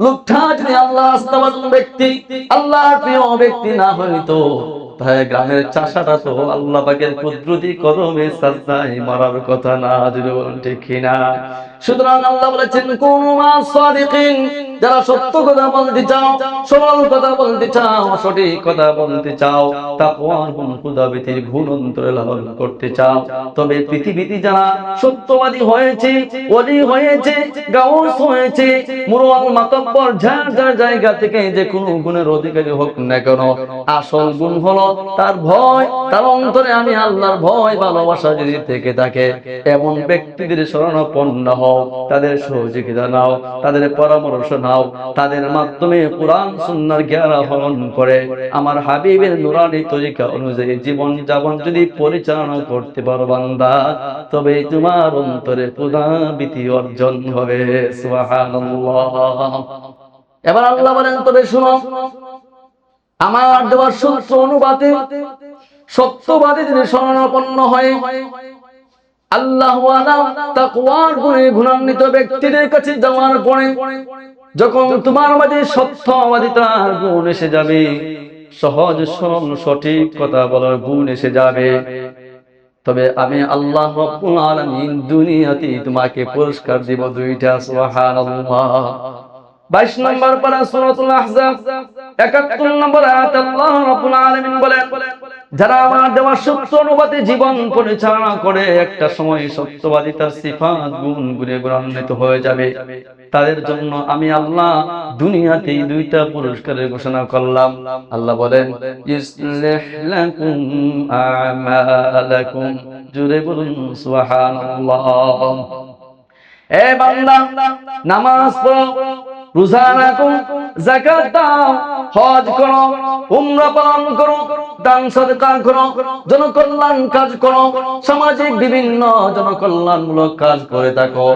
লোকটা যদি আল্লাহ আস্থাবান ব্যক্তি, আল্লাহর প্রিয় ব্যক্তি না হইতো, তাহলে গ্রামের চাষাটা তো আল্লাহ পাকের কুদরতি কদমে সাজদায় মরার কথা না, যদি বলেন ঠিক কিনা? সুতরাং আল্লাহ বলেছেন কুনু মা সাদিকিন, যারা সত্য কথা বলতে চাও, সরল কথা বলতে চাও, সঠিক কথা বলতে চাও, তাকওয়া গুণ খুদাভীতির গুণ অন্তরে লালন করতে চাও, তবে পৃথিবীতে যারা সত্যবাদী হয়েছে, ওলি হয়েছে, গাউস হয়েছে, মুরওয়াল মাতব্বর যার যার জায়গা থেকে যে কোনো গুণের অধিকারী হোক না কেন, আসল গুণ হলো তার ভয়, তার অন্তরে আমি আল্লাহর ভয় ভালোবাসা যদি থেকে থাকে, এমন ব্যক্তিদের শরণাপন্ন হও, তাদের সহযোগিতা নাও, তাদের পরামর্শ নাও, তাদের মাধ্যমে কুরআন সুন্নাহর জ্ঞান আহরণ করে আমার হাবিবের নুরানি তরিকা অনুযায়ী জীবন যাপন যদি পরিচালনা করতে পারো বান্দা, তবে তোমার অন্তরে ক্ষুধাভীতি অর্জন হবে। সুবহানাল্লাহ। এবার আল্লাহ বলেন তবে শুনো, আমার দেওয়ার সূত্র অনুবাদে সত্যবাদী যদি শরণাপন্ন হয়, আল্লাহ ওয়ালা তাকওয়ার গুণে গুণান্বিত ব্যক্তিদের কাছে যাওয়ার পরে যখন তোমার মাঝে সত্যবাদিতার গুণ এসে যাবে, সহজ সরল সঠিক কথা বলার গুণ এসে যাবে, তবে আমি আল্লাহ রাব্বুল আলামিন দুনিয়াতে তোমাকে পুরস্কার দিব দুইটা। সুবহানাল্লাহ। 22 নম্বর পারা সূরাতুল আহজাব 71 নম্বর আয়াত আল্লাহ রাব্বুল আলামিন বলেন, যারা আমার দেওয়া সত্য অনুবাদে জীবন পরিচালনা করে একটা সময় সত্যবাদিতার সিফাত গুণ গুণে গুণান্বিত হয়ে যাবে, তাদের জন্য আমি আল্লাহ দুনিয়াতেই দুইটা পুরস্কারের ঘোষণা করলাম। আল্লাহ বলেন ইসলিহ লাকুম আমালাকুম, জোরে বলুন সুবহানাল্লাহ। এ বান্দা, নামাজ পড়ো, রোজা রাখো, যাকাত দাও, হজ করো, উমরা পালন করো, দান সদকা করো, জনকল্যাণ কাজ করো, সামাজিক বিভিন্ন জনকল্যাণমূলক কাজ করে থাকো,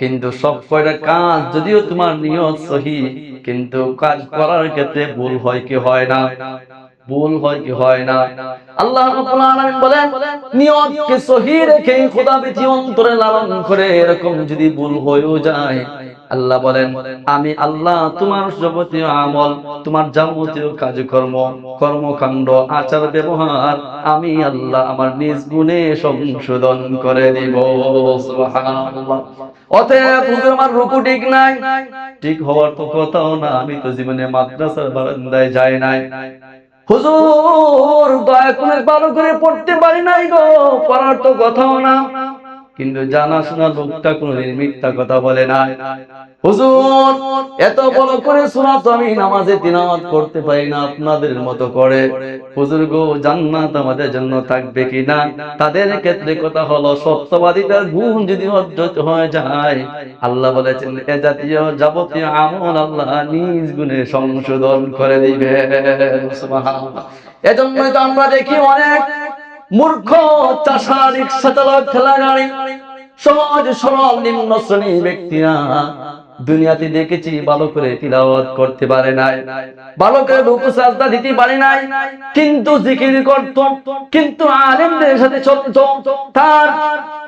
কিন্তু সব কয়টা কাজ যদিও তোমার নিয়ত সহি, কিন্তু কাজ করার ক্ষেত্রে ভুল হয় কি হয় না? ভুল হয় কি হয় না? আল্লাহ রাব্বুল আলামিন বলেন নিয়তকে সহি রেখে খোদাভীতি অন্তরে লালন করে এরকম যদি ভুল হয়েও যায়, আল্লাহ বলেন আমি আল্লাহ তোমার যাবতীয় আমল, তোমার যাবতীয় কাজকর্ম, কর্মকাণ্ড, আচার ব্যবহার আমি আল্লাহ আমার নিজ গুণে সংশোধন করে দিব। সুবহানাল্লাহ। অতএব হুজুর আমার রুকু ঠিক নাই, ঠিক হওয়ার তো কথাও না, আমি তো জীবনে মাদ্রাসার বারান্দায় যাই নাই, হুজুর দয়া করে ভালো করে পড়তে পারি নাই গো, পড়ার তো কথাও না, কিন্তু জানা শোনা লোকটা কোনদিন মিথ্যা কথা বলে না। হুজুর এত বড় করে শোনা তো আমি নামাজে তিলাওয়াত করতে পারি না আপনাদের মতো করে, হুজুর গো জান্নাত আমাদের জন্য থাকবে কিনা? তাদের ক্ষেত্রে কথা হলো সত্যবাদিতার গুণ যদি অর্জন হয়ে যায়, আল্লাহ বলেছেন এ জাতীয় যাবতীয় আমল আল্লাহ নিজ গুণে সংশোধন করে দিবে। সুবহানাল্লাহ। এজন্যই তো আমরা দেখি অনেক মূর্খ চাষা, রিকশা চালক, ঠেলা গাড়ি সমাজ সরল নিম্ন শ্রেণীর ব্যক্তিরা দুনিয়াতে দেখেছি ভালো করে তিলাওয়াত করতে পারে নাই, ভালো করে রুকু সাজদা দিতে পারে নাই, কিন্তু জিকির করত, কিন্তু আলেমদের সাথে চলত, তার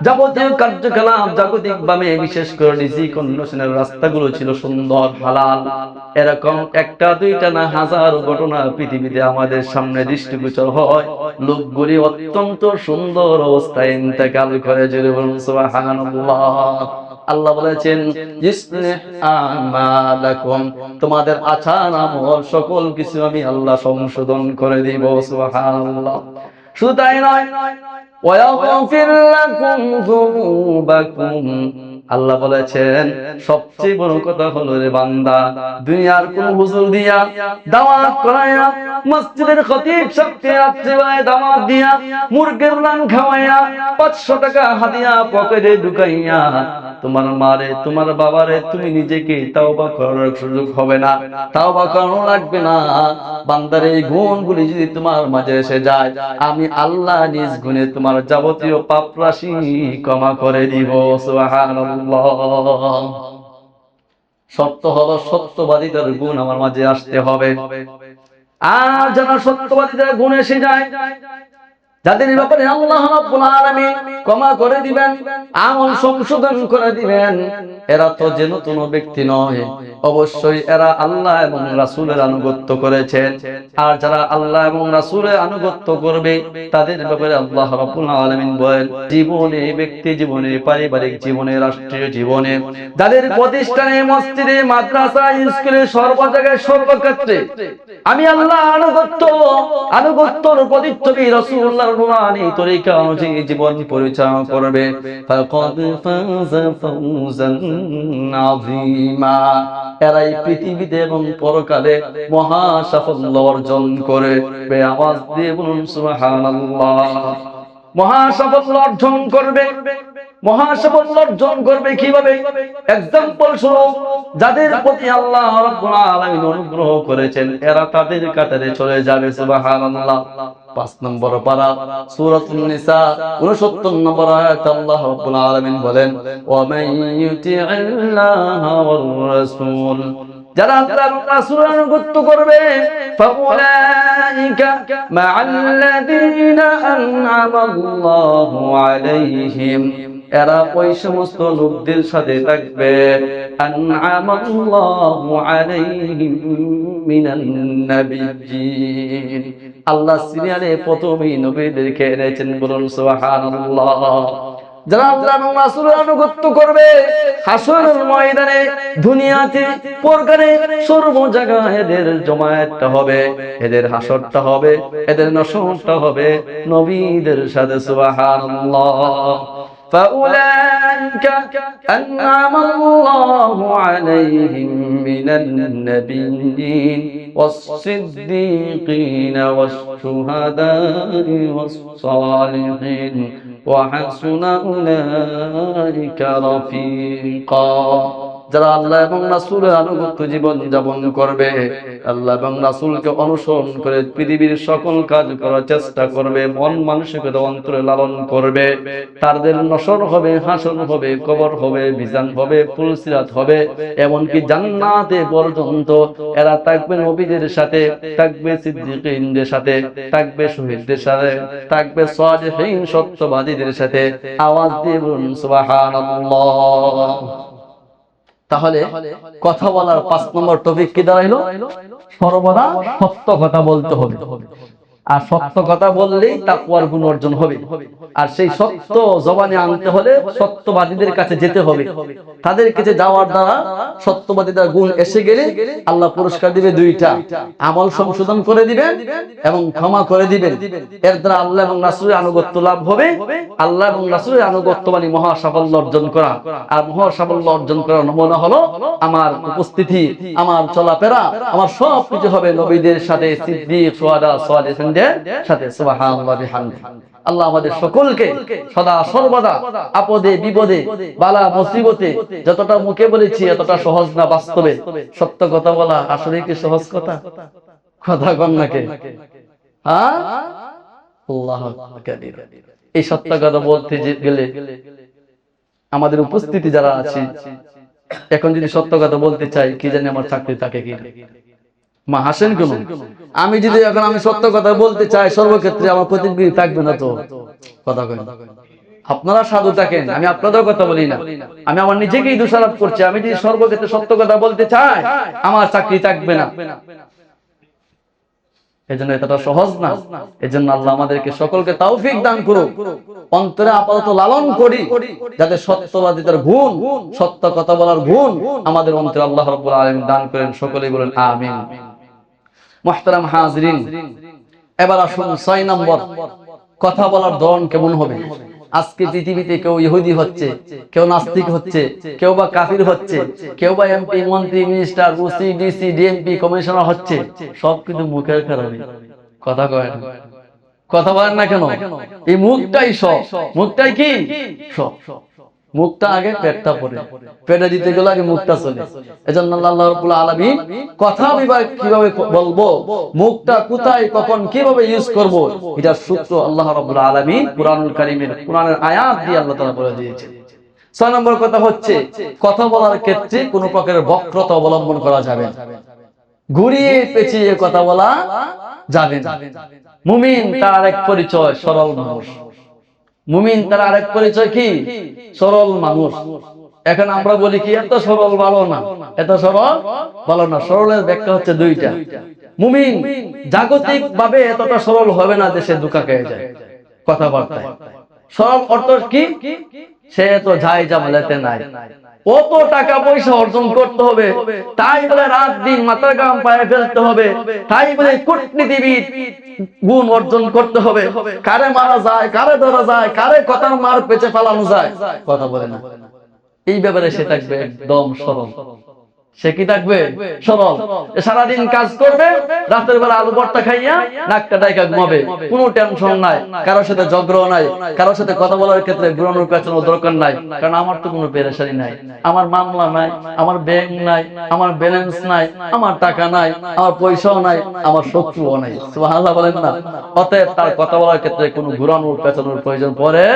যাবতীয় কার্যকলাপ জাগতিকভাবে বিশেষ করে রিজিক অন্বেষণের রাস্তাগুলো ছিল সুন্দর হালাল। এরকম একটা দুইটা না হাজারো ঘটনা পৃথিবীতে আমাদের সামনে দৃষ্টিগোচর হয়। লোকগুলি অত্যন্ত সুন্দর অবস্থায় ইন্তেকাল করে। সুবহানাল্লাহ। আল্লাহ বলেছেন ইসলিহ আমালাকুম, তোমাদের আচার আমল সকল কিছু আমি আল্লাহ সংশোধন করে দিব। সুবহানাল্লাহ। শুধু তাই নয়, ওয়াগফির লাকুম যুনুবাকুম, আল্লাহ বলেছেন সবচেয়ে বড় কথা হলো রে বান্দা, দুনিয়ার কোন হুজুর দিয়া দাওয়াত করায়া, মসজিদের খতিব সাহেবকে রাত্রিবেলায় দাওয়াত দিয়া মুরগির রান খাওয়াইয়া 500 টাকা হাদিয়া পকেটে ঢুকাইয়া তোমার মারে তোমার বাবারে তুমি নিজেকে তাওবা করার সুযোগ হবে না, তাওবা করানো লাগবে না। বান্দার এই গুণগুলি যদি তোমার মাঝে এসে যায়, আমি আল্লাহ নিজ গুণে তোমার যাবতীয় পাপ রাশি ক্ষমা করে দিব। সুবহানাল্লাহ। শর্ত হলো সত্যবাদীদের গুণ আমার মাঝে আসতে হবে। আর যারা সত্যবাদীদের গুণ এসে যায়, যাদের ব্যাপারে আল্লাহ রাব্বুল আলামিন ক্ষমা করে দিবেন, আমল সংশোধন করে দিবেন, এরা তো যে নতুন ব্যক্তি নয়, অবশ্যই এরা আল্লাহ এবং রাসূলের আনুগত্য করেছেন। আর যারা আল্লাহ এবং রাসূলের আনুগত্য করবে, তাদের ব্যাপারে আল্লাহ রাব্বুল আলামিন বলেন, জীবনে, ব্যক্তি জীবনে, পারিবারিক জীবনে, রাষ্ট্রীয় জীবনে, যাদের প্রতিষ্ঠানে, মসজিদে, মাদ্রাসা, স্কুলে, সর্ব জায়গায়, সর্বক্ষেত্রে আমি আল্লাহ আনুগত্যর প্রতিচ্ছবি রাসূলুল্লাহ নুরানি তরিকা অনুযায়ী জীবন পরিচালনা করবে, ফাকাদ ফাযা ফাওজান আযীমা, এরাই পৃথিবীতে এবং পরকালে মহা সাফল্য অর্জন করবে। আওয়াজ দিয়ে বলুন সুবহানাল্লাহ। মহা সাফল্য অর্জন করবে। মহা সাফল্য অর্জন করবে কিভাবে? এক্সাম্পল স্বরূপ, যাদের প্রতি আল্লাহ রাব্বুল আলামিন অনুগ্রহ করেছেন, এরা তাদের কাতারে চলে যাবে। সুবহানাল্লাহ। 5 নম্বর পারা সূরাতুন নিসা 69 নম্বর আয়াত আল্লাহ রাব্বুল আলামিন বলেন, ওয়া মান ইউতি'আল্লাহা ওয়ার রাসূল, যারা আল্লাহ এবং রাসূলের আনুগত্য করবে, ফাউলাইকা মা'আল্লাযীনা আন'আমাল্লাহু আলাইহিম, এরা ওই সমস্ত লোকদের সাথে থাকবে, আন'আমাল্লাহু আলাইহিম মিনান নাবিয়্যিন, আল্লাহ সিরিয়ালে প্রথমেই নবীদেরকে এনেছেন। বলুন সুবহানাল্লাহ। যারা আল্লাহ এবং রাসূলের আনুগত্য করবে, হাসরের ময়দানে, দুনিয়াতে, পরকালে, সর্ব জায়গায় এদের জমায়েতটা হবে, এদের হাসরটা হবে, এদের নসরটা হবে নবীদের সাথে। সুবহানাল্লাহ। فأولئك أنعم الله عليهم من النبيين والصديقين والشهداء والصالحين وحسن أولئك رفيقا। যারা আল্লাহ এবং রাসূলের আনুগত্য জীবন যাপন করবে, আল্লাহ এবং রাসূলকে অনুসরণ করে পৃথিবীর সকল কাজ করার চেষ্টা করবে, মন মানসিকতা অন্তরে লালন করবে, তাদের নসর হবে, হাসর হবে, কবর হবে, মিজান হবে, ফুলসিরাত হবে, এমনকি জান্নাতে পর্যন্ত এরা থাকবে নবীদের সাথে, থাকবে সিদ্দিকীনদের সাথে, থাকবে শহীদদের সাথে, থাকবে সালিহিন সত্যবাদীদের সাথে। আওয়াজ দিয়ে বলুন সুবহানাল্লাহ। তাহলে কথা বলার 5 নম্বর টপিক কি দাঁড়াইলো? সর্বদা সত্য কথা বলতে হবে। আর সত্য কথা বললেই তাকওয়ার গুণ অর্জন হবে। আর সেই সত্য জবানে আনতে হলে সত্যবাদীদের কাছে যেতে হবে। তাদের কাছে যাওয়ার দ্বারা সত্যবাদীদের গুণ এসে গেলে আল্লাহ পুরস্কার দিবে 2টা, আমল সংশোধন করে দিবেন এবং ক্ষমা করে দিবেন। এর দ্বারা আল্লাহ এবং রাসূলের আনুগত্য লাভ হবে। আল্লাহ এবং রাসূলের আনুগত্য মানে মহা সাফল্য অর্জন করা। আর মহা সাফল্য অর্জন করার নমুনা হলো আমার উপস্থিতি, আমার চলাফেরা, আমার সব কিছু হবে নবীদের সাথে, সিদ্দিক, শুহাদা, সালিহিনদের সাথে। সুবহানাল্লাহ বিহামদিহি। আল্লাহ আমাদের সকলকে সদা সর্বদা আপদে বিপদে বালা মুসিবতে, যতটা মুখে বলেছি এতটা সহজ না, বাস্তবে সত্য কথা বলা আসলে কি সহজ কথা? কথা কম নাকি? হ্যাঁ, আল্লাহু আকবার। এই সত্য কথা বলতে গেলে আমাদের উপস্থিতি যারা আছে, এখন যদি সত্য কথা বলতে চাই, কি জানি আমার চাকরি থাকে কি মা হাসেন কেন? আমি যদি এখন আমি সত্য কথা বলতে চাই, সর্বক্ষেত্রে আমার প্রতিনিধি থাকবে না তো? কথা কই আপনারা সাধু থাকেন, আমি আপনাদের কথা বলি না, আমি আমার নিজেকেই দোষারোপ করছি। আমি যদি সর্বক্ষেত্রে সত্য কথা বলতে চাই, আমার চাকরি থাকবে না। এজন্য এটা সহজ না। এজন্য আল্লাহ আমাদেরকে সকলকে তৌফিক দান করুক, অন্তরে আপাতত লালন করি, যাতে সত্যবাদিতার গুণ, সত্য কথা বলার গুণ আমাদের অন্তরে আল্লাহ রাব্বুল আলামিন দান করেন। সকলেই বলেন আমিন। মুহতারাম হাজিরিন, এবার আসুন 6 নম্বর, কথা বলার ধরন কেমন হবে। আজকে পৃথিবীতে কেউ ইহুদি হচ্ছে, কেউ নাস্তিক হচ্ছে, কেউ বা কাফির হচ্ছে, কেউ বা এমপি, মন্ত্রী, minister, OC, DC, DMP, commissioner হচ্ছে, সব কিন্তু মুখের খারাপই। কথা কয় না, কথা বলেন না কেন? এই মুখটাই সব। মুখটাই কি সব? মুখটা আগে, পেটটা পরে। পেটে দিতে গেলে আগে মুখটা চলে। এজন্য আল্লাহ রাব্বুল আলামিন কথা বিভাগ কিভাবে বলবো, মুখটা কোথায় কখন কিভাবে ইউজ করব, এটার সূত্র আল্লাহ রাব্বুল আলামিন কুরআনুল কারীমের কোরআনের আয়াত দিয়ে আল্লাহ তাআলা বলে দিয়েছেন। 6 নম্বর কথা হচ্ছে, কথা বলার ক্ষেত্রে কোনো প্রকারের বক্রতা অবলম্বন করা যাবে না, ঘুরিয়ে পেঁচিয়ে কথা বলা যাবে না। মুমিন তার আরেক পরিচয় সরল মানুষ। মুমিন তার আরেক পরিচয় কি? সরল মানুষ। এখন আমরা বলি কি এত সরল ভালো না, এত সরল ভালো না। সরলের ব্যাখ্যা হচ্ছে দুইটা। মুমিন জাগতিক ভাবে এতটা সরল হবে না, দেশে ধোঁকা খেয়ে যায় কথাবার্তায়। সরল অর্থ কি? সে তো যাই জামালাতে নাই, কত টাকা পয়সা অর্জন করতে হবে, তাই বলে রাত দিন মাথার ঘাম পায়ে ফেলতে হবে, তাই বলে কূটনীতিবিদ গুণ অর্জন করতে হবে, কারে মারা যায়, কারে ধরা যায়, কারে কথার মার পেঁচে ফেলানো যায়, কথা বলে না। এই ব্যাপারে সে থাকবে একদম সরল। সে কি থাকবে? সরল। সারাদিন কাজ করবে, রাতের বেলা আলু ভর্তা খাইয়া নাকটা ডাইকা ঘুমাবে, কোনো টেনশন নাই, কারোর সাথে ঝগড়া নাই, কারোর সাথে কথা বলার ক্ষেত্রে ঘুরানোর পেছানোর দরকার নাই। কারণ আমার তো কোনো পেরেশানি নাই, আমার মামলা নাই, আমার ব্যাংক নাই, আমার ব্যালেন্স নাই, আমার টাকা নাই, আমার পয়সাও নাই, আমার শত্রুও নাই। সুবহানাল্লাহ বলেন না? অতএব তার কথা বলার ক্ষেত্রে কোনো ঘুরানোর পেছানোর প্রয়োজন পড়ে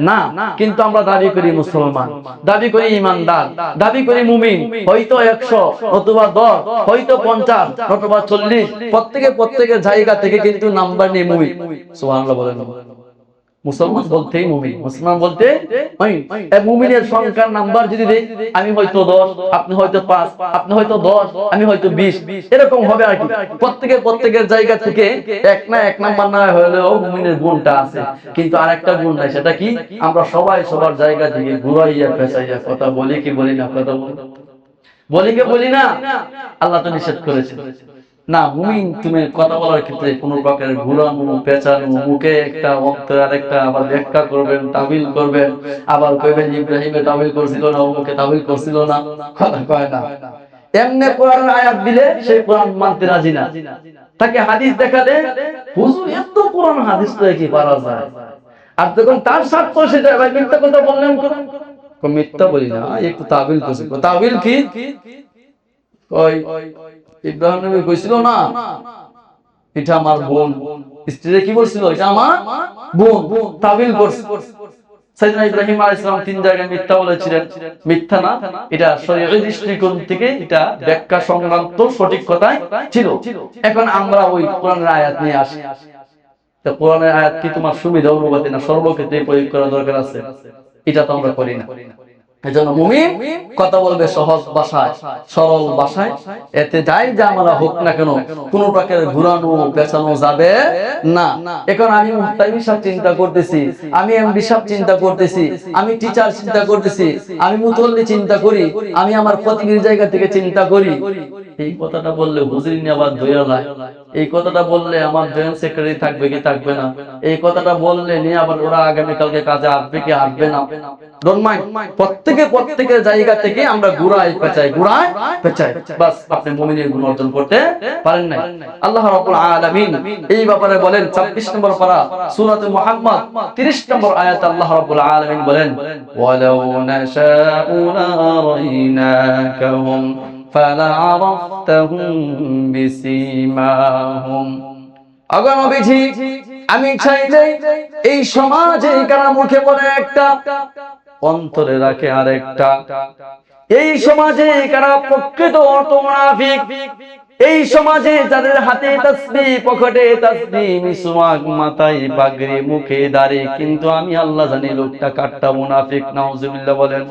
না। কিন্তু আমরা দাবি করি মুসলমান, দাবি করি ইমানদার, দাবি করি মুমিন, হয়তো 100 অথবা 10, হয়তো 50 অথবা 40, প্রত্যেকের জায়গা থেকে কিন্তু নাম্বার নেই মুমিন। সুবহানাল্লাহ বলেন। মুসলমান বলতেই মুমিন, মুসলমান বলতে মুমিনের সংখ্যার নাম্বার যদি দেই, আমি হয়তো 10, আপনি হয়তো 5, আপনি হয়তো 10, আমি হয়তো 20, এরকম হবে আর কি। প্রত্যেকের জায়গা থেকে এক নাম্বার না হলেও মুমিনের গুণটা আছে। কিন্তু আরেকটা গুণ নাই, সেটা কি? আমরা সবাই সবার জায়গা থেকে ঘুরাইয়া পেঁচাইয়া কথা বলি কি বলি না? কথা বলি কি বলি না? আল্লাহ তো নিষেধ করেছে না। মুমিন তুমি কথা বলার ক্ষেত্রে কোনো প্রকারের ঘুরানো পেঁচানো, মুখে একটা অন্তরে আরেকটা আবার ব্যাখ্যা করবেন, তাবিল করবেন, আবার কইবেন ইব্রাহিমে তাবিল করছিল না, মুখে তাবিল করছিল না, কথা কয় না। এমনি কোরআনের আয়াত দিলে সেই কোরআন মানতে রাজি না। তাকে হাদিস দেখালে হুজুর এত কোরআন হাদিস তো কি পারা যায়, আর যখন তার স্বার্থ সেটা ভাই মিথ্যা কথা বললেন, মিথ্যা বলি না, একটু তাবিল করছি। তাবিল কি? ওই ইব্রাহিম নবী কইছিল না, এটা আমার বোন, স্ত্রী কি বলছিল, এটা আমার বোন, তাবিল করছে। সাইয়েদনা ইব্রাহিম আলাইহিস সালাম 3 জায়গায় মিথ্যা বলেছিলেন। মিথ্যা না, এটা শরীয়তের দৃষ্টিকোণ থেকে এটা ব্যাখ্যা সংক্রান্ত সঠিক কথাই ছিল। এখন আমরা ওই কোরআনের আয়াত নিয়ে আসি। তো কোরআনের আয়াত কি তোমার সুবিধা অনুপাতে না সর্বক্ষেত্রে প্রয়োগ করা দরকার আছে? এটা তো আমরা করি না। এজন্য মুমিন কথা বলবে সহজ ভাষায়, সরল ভাষায়। এতে যাই যে আমরা হোক না কেন, কোনো প্রকারের ঘুরানো পেছানো যাবে না। এখন আমি মুহতামিম সাহেব চিন্তা করতেছি, আমি এমডি সাহেব চিন্তা করতেছি, আমি টিচার চিন্তা করতেছি, আমি মুতল্লি চিন্তা করি, আমি আমার প্রতিনিধি জায়গা থেকে চিন্তা করি। এই কথাটা বললে হুজুর নিয়ে আবার দয়া লাগে। এই কথাটা বললে আমার জয়েন্ট সেক্রেটারি থাকবে কি থাকবে না, এই কথাটা বললে নিয়ে আবার ওরা আগামীকালকে কাজে আসবে কি আসবে না। ডোন্ট মাইন্ড, প্রত্যেকের জায়গা থেকে আমরা ঘুরাই পেঁচাই বাস আপনি মুমিনের গুণ অর্জন করতে পারেন নাই। আল্লাহ রাব্বুল আলামিন এই ব্যাপারে বলেন 26 নম্বর পারা সূরা মুহাম্মদ 30 নম্বর আয়াতে আল্লাহ রাব্বুল আলামিন বলেন, ওয়ালাউ নাশাউ লারাইনাকাহুম ফালা'রাফতাহুম বিসীমাহুম। আগে নবীজি আমি চাইলে এই সমাজে কারা মুখে বলে একটা অন্তরে রাখে আরেকটা। এই সমাজে কারা প্রকৃত অর্থ মুনাফিক? এই সমাজে যাদের হাতে তাসবিহ, পকেটে তাসবিহ, মিসওয়াক, মাথায় পাগড়ি, মুখে দাড়ি, কিন্তু আমি আল্লাহ জানি লোকটা কাট্টা মুনাফিক। নাউজুবিল্লাহ বলেন।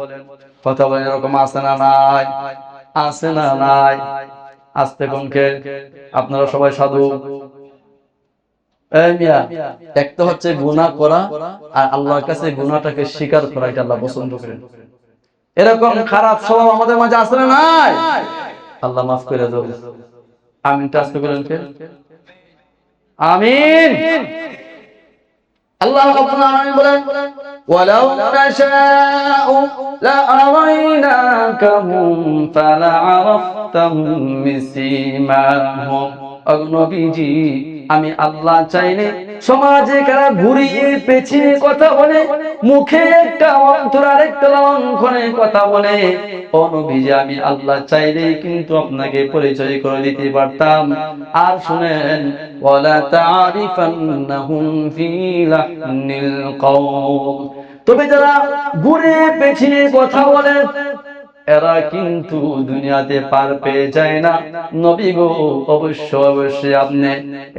কথা বলেন, এরকম আছে না নাই? আছে না নাই? আস্তে কোনকে? আপনারা সবাই সাধু। এই মিয়া, একটা হচ্ছে গুনাহ করা আর আল্লাহর কাছে গুনাহটাকে স্বীকার করা, এটা আল্লাহ পছন্দ করেন। এরকম খারাপ স্বভাব আমাদের মাঝে আছে না নাই? আল্লাহ মাফ করে দাও। আমিন আস্তে করেন কে? আমিন। আল্লাহ রাব্বুল আলামিন বলেন, ওয়ালাউ নাশাউ লাআরাইনাকাহুম ফালাআরাফতাহুম বিসীমাহুম। ও নবীজি, আমি আল্লাহ চাইলে সমাজে কারা ঘুরিয়ে পেছিয়ে কথা বলে, মুখে একটা অন্তর আরেকটা লঙ্ঘনে কথা বলে, ও নবীজি আমি আল্লাহ চাইলে কিন্তু আপনাকে পরিচয় করে দিতে পারতাম। আর শুনেন, ওয়ালা তারিফান্নাহুম ফি লাহনিল কওল। তবে যারা ঘুরে পেছিয়ে কথা বলে, এরা কিন্তু দুনিয়াতে পার পেয়ে যায় না। নবী গো, অবশ্যই আপনি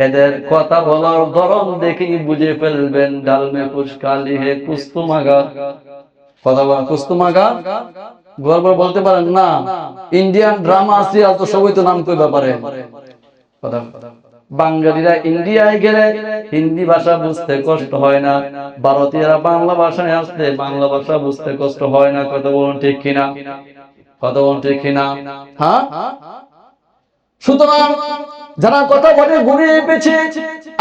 এদের কথা বলার ধরন দেখেই বুঝে ফেলবেন। ডাল মে কুছ কালি হে কুছ তো মাগা। কথা বলেন, কুছ তো মাগা। গর্ব বলতে পারেন না? ইন্ডিয়ান ড্রামা সিরিয়াল তো সবই তো নাম কইবা পারে। কথা বাঙালিরা ইন্ডিয়ায় গেলে হিন্দি ভাষা বুঝতে কষ্ট হয় না, ভারতীয়রা বাংলা ভাষায় আসলে বাংলা ভাষা বুঝতে কষ্ট হয় না। কথা বলুন ঠিক কিনা? কথা বলুন ঠিক কিনা? হ্যাঁ। সুতরাং যারা কথা বলে ঘুরিয়ে পেছে,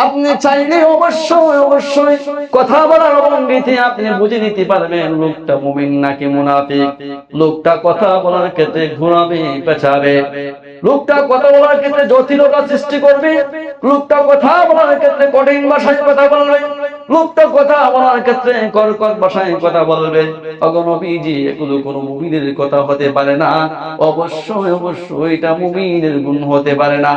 আপনি চাইলে অবশ্যই কথা বলার ভঙ্গিতে আপনি বুঝে নিতে পারবেন লোকটা মুমিন নাকি মুনাফিক। লোকটা কথা বলার ক্ষেত্রে ঘুরাবে পেছাবে, লোকটা কথা বলার ক্ষেত্রে জটিলতা সৃষ্টি করবে, লোকটা কথা বলার ক্ষেত্রে কঠিন ভাষায় কথা বলবে, লোকটা কথা বলার ক্ষেত্রে কর্কশ ভাষায় কথা বলবে। ওগো নবীজি, এগুলো কোনো মুমিনের কথা হতে পারে না। অবশ্যই এটা মুমিনের গুণ হতে পারে না।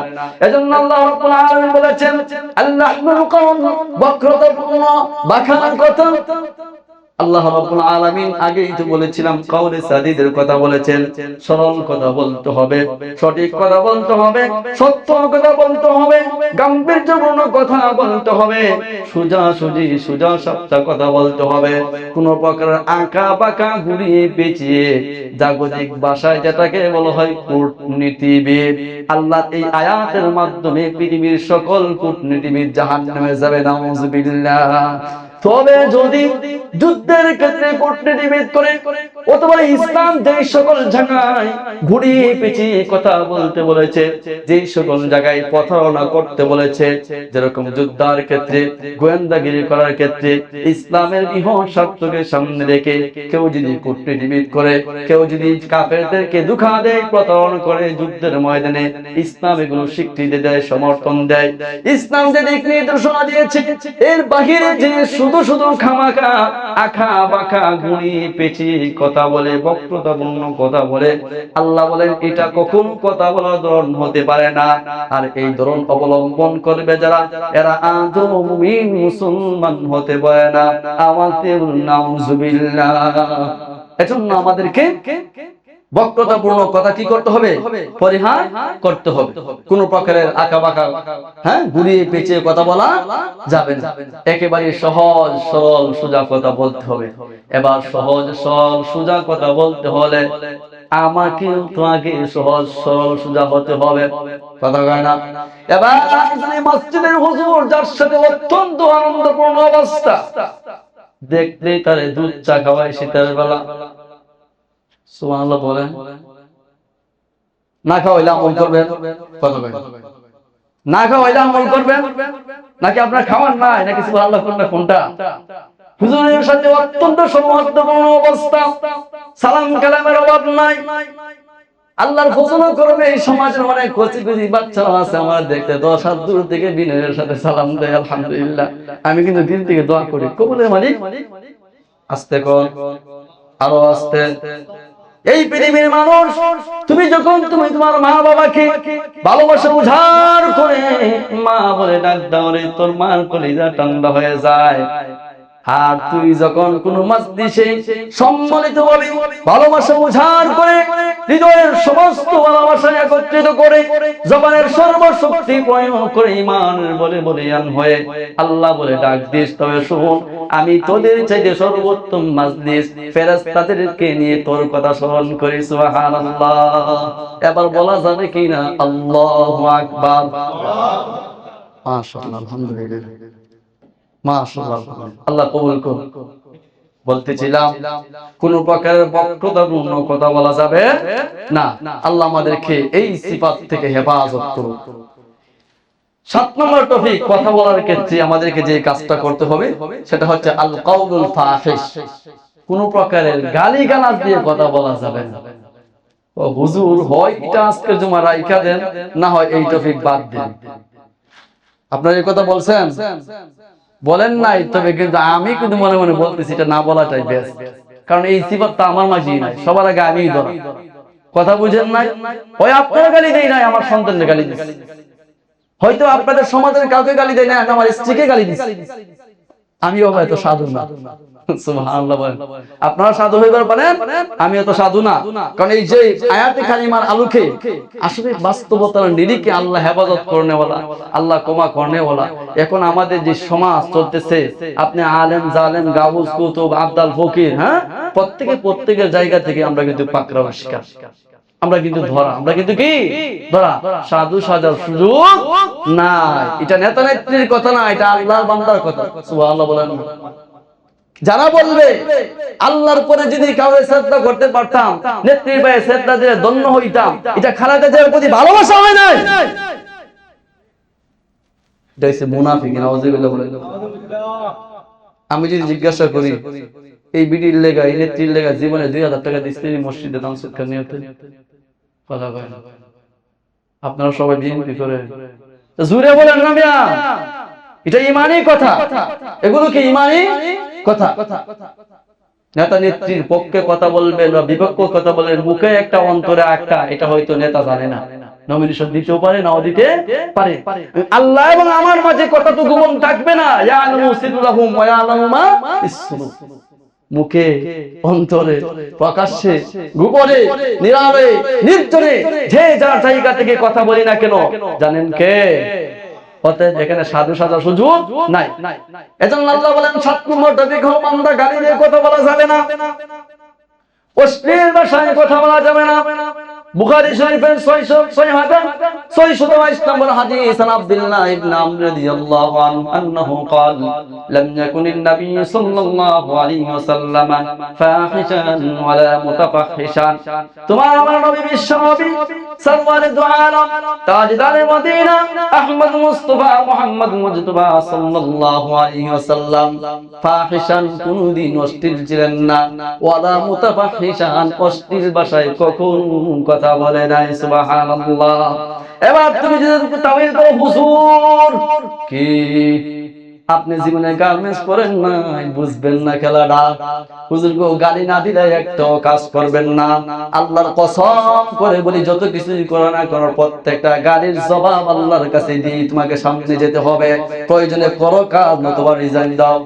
এজন্য আল্লাহ রাব্বুল আলামিন বলেছেন, আল্লাহul কওল, বক্রতাপূর্ণ বাখান কথা। আল্লাহ রাব্বুল আলামিন আগেই তো বলেছিলাম, কাউলে সাদিদের কথা বলেছেন। সরল কথা বলতে হবে, সঠিক কথা বলতে হবে, সত্য কথা বলতে হবে, গাম্ভীর্যপূর্ণ কথা বলতে হবে, সোজা সাপটা কথা বলতে হবে। কোন প্রকার আঁকা বাঁকা ঘুরিয়ে পেঁচিয়ে জাগতিক ভাষায় যেটাকে বলা হয় কূটনীতিবিদ, আল্লাহ এই আয়াতের মাধ্যমে পৃথিবীর সকল কূটনীতিবিদ জাহান্নামে যাবে। নাউযুবিল্লাহ। তবে যদি যুদ্ধের ক্ষেত্রে কূটনীতিবিদ করে, অথবা ইসলাম যে সকল জায়গায় ঘুরিয়ে পেঁচিয়ে কথা বলতে বলেছে, যে সকল জায়গায় প্রতারণা করতে বলেছে, যেরকম যুদ্ধের ক্ষেত্রে, গোয়েন্দাগিরি করার ক্ষেত্রে, ইসলামের ইহন স্বার্থকে সামনে রেখে কেউ যদি কূটনীতিবিদ করে, কেউ যদি কাফেরদেরকে ধোঁকা দেয়, প্রতারণা করে যুদ্ধের ময়দানে, ইসলাম এগুলো স্বীকৃতি দেয়, সমর্থন দেয়। ইসলাম যে দিক নির্দেশনা দিয়েছে, এর বাহিরে যে শুধু খামাখা আখা বাঁকা ঘুরিয়ে পেঁচিয়ে কথা বলে, বক্তৃতাপূর্ণ কথা বলে, আল্লাহ বলেন এটা কখনো কথা বলার ধরন হতে পারে না। আর এই ধরন অবলম্বন করবে যারা, এরা আদৌ মুমিন মুসলমান হতে পারে না। আমাদের নাউযুবিল্লাহ। এজন্য আমাদেরকে বক্তৃতাপূর্ণ কথা কি করতে হবে? পরিহার করতে হবে। কোন প্রকারের আঁকা বাঁকা ঘুরিয়ে পেঁচিয়ে কথা বলা যাবে না। একেবারে সহজ সরল সোজা কথা বলতে হবে। এবার সহজ সরল সোজা কথা বলতে হলে আমাকে তো আগে সহজ সরল সোজা হতে হবে। কথা কয় না? এবার মসজিদের হুজুর, যার সাথে অত্যন্ত আনন্দপূর্ণ অবস্থা, দেখলেই তারে দুধ চা খাওয়ায় শীতের বেলা, সুবহানাল্লাহ বলেন, না খাওয়াইলে আমল করবেন? কথা কয় না খাওয়াইলে আমল করবেন নাকি আপনার খাওয়ার নাই, নাকি সুবহানাল্লাহ কোনটা? হুজুরের সাথে অত্যন্ত সৌহার্দ্যপূর্ণ অবস্থা, সালাম কালামের অভাব নাই, আল্লাহর ফজলও করবে। এই সমাজের অনেক কচি কচি বাচ্চা আছে আমার দেখতে, 10 হাত দূর থেকে বিনয়ের সাথে সালাম দেয়, আলহামদুলিল্লাহ। আমি কিন্তু দিল থেকে দোয়া করি, কবুলের মালিক। আস্তে কর, আরো আস্তে। এই পৃথিবীর মানুষ, তুমি যখন তোমার মা বাবাকে ভালোবাসা উজাড় করে মা বলে ডাক দাও রে, তোর মার কলিজা ঠান্ডা হয়ে যায়। আর তুই যখন কোন মজলিসে সম্মিলিতভাবে ভালোবাসা উজাড় করে হৃদয়ের সমস্ত ভালোবাসা একত্রিত করে জবানের সর্বশক্তি প্রয়োগ করে ঈমানের বলে বলিয়ান হয়ে আল্লাহ বলে ডাক দিস, তবে শুন আমি তোদের চাইতে সর্বোত্তম মজলিস ফেরেশতাদেরকে নিয়ে তোর কথা স্মরণ করি। সুবহানাল্লাহ। এবার বলা যাবে কি না আল্লাহু আকবার? মাশাআল্লাহ, আলহামদুলিল্লাহ, মাশাআল্লাহ, আল্লাহ কবুল করুন। বলতেছিলাম কোন প্রকারের বক্তৃতাপূর্ণ কথা বলা যাবে না। আল্লাহ আমাদেরকে এই সিফাত থেকে হেফাজত করুন। 7 নম্বর টপিক, কথা বলার ক্ষেত্রে আমাদেরকে যে কাজটা করতে হবে সেটা হচ্ছে আল কাউলুল ফাহিশ। কোন প্রকারের গালিগালাজ দিয়ে কথা বলা যাবে না। ও হুজুর, হয় এটা আজকের জুমা রাইখা দেন, না হয় এই টপিক বাদ দেন। আপনারা এই কথা বলছেন? বলেন নাই, তবে কিন্তু আমি কিন্তু মনে মনে বলতেছি এটা না বলাটাই বেস্ট, কারণ এই সিফাতটা আমার মাঝেই নাই। সবার আগে আমিই ধরা। কথা বুঝেন নাই? ওই আপনারা গালি দেই নাই, আমার সন্তানকে গালি দিছি। হয়তো আপনাদের সমাজের কাউকে গালি দেয় না, আমার স্ত্রীকে গালি দিছি। আমিও হয়তো সাধু না। সুবহানাল্লাহ। আপনারা সাধু হইবার পারেন, আমিও তো সাধু না। কারণ এই যে আয়াতে কারিমার আলোকে আসলে বাস্তবতার নিরিখে আল্লাহ হেফাজত করনেওয়ালা, আল্লাহ ক্ষমা করনেওয়ালা। এখন আমাদের যে সমাজ চলতেছে, আপনি আলেম জালেম গাউস কুতুব আব্দাল ফকির, হ্যাঁ, প্রত্যেকের জায়গা থেকে আমরা কিন্তু পাকড়াও শিকার, আমরা কিন্তু ধরা, আমরা কিন্তু কি ধরা। সাধু সাজার সুযোগ নাই। এটা নেতা নেত্রীর কথা না, এটা আল্লাহর বান্দার কথা। সুবহানাল্লাহ বলেন। যারা বলবে আল্লাহর পরে যদি কাউকে শ্রদ্ধা করতে পারতাম, নেত্রীর ভাই শ্রদ্ধা দিয়ে ধন্য হইতাম, এটা খালেদা জিয়ার প্রতি ভালোবাসা হয় নাই। এটা হচ্ছে মুনাফিক। নাউযুবিল্লাহ বলেন। আমি যদি জিজ্ঞাসা করি এই বিডির লেগা, এই নেত্রীর লেগা জীবনে 2000 টাকা দিচ্ছি মসজিদে দান সৎকার নিয়তে, কথা কয় না। আপনারা সবাই বিএনপি করে, জুড়ে বলেন না মিয়া, এটা ঈমানি কথা। এগুলো কি ঈমানি কথা? নেতা নেত্রীর পক্ষে কথা বলবেন বা বিপক্ষে কথা বলবেন, মুখে একটা অন্তরে একটা, এটা হয়তো নেতা জানে না। নমিনেশন দিতেও পারে, নাও দিতে পারে। আল্লাহ এবং আমার মাঝে কথা তো গোপন থাকবে না। ইয়ালামু সিররাহুম ওয়া ইয়ালামু মা ইসরুন। মুখে অন্তরে প্রকাশ্যে গোপনে নীরবে নির্জনে যে যার জায়গা থেকে কথা বলি না কেন, জানেন কে? অতএব এখানে সাধু সাজার সুযোগ নাই। এজন্য আল্লাহ বলেন 7 নম্বর টপিক হলো বান্দা গালি দিয়ে কথা বলা যাবে না, অশ্লীল ভাষায় কথা বলা যাবে না। বুখারী শরীফের 622 নম্বর হাদিস, আন আব্দুল্লাহ ইবনে আমর রাদিয়াল্লাহু আনহু আন্নাহু قال لم يكن النبي صلى الله عليه وسلم فاحشا ولا متفحشا। তোমার আমার নবী বিশ্বনবী সরওয়ারে দু আলম তাজদারে মদিনা আহমদ মুস্তাফা মুহাম্মদ মুজতবা সাল্লাল্লাহু আলাইহি ওয়াসাল্লাম ফাহিশান কোনদিন অশ্লীল ছিলেন না, ওয়ালা মুতাফাহিশান অশ্লীল ভাষায় কখনো কথা বলে নাই। সুবহানাল্লাহ। এবার তুমি যদি তাওহীদ করো হুজুর, কি আপনি জীবনে গার্মেন্টস পড়েন নাই, বুঝবেন না খেলাটা। হুজুরকে গালি না দিলে একটা কাজ করবেন না। আল্লাহর কসম করে বলি, যত কিছুই করো না করো, প্রত্যেকটা গালির জবাব আল্লাহর কাছে দিয়ে তোমাকে সামনে যেতে হবে। প্রয়োজনে করো কাজ, নতুবা রিজাইন দাও।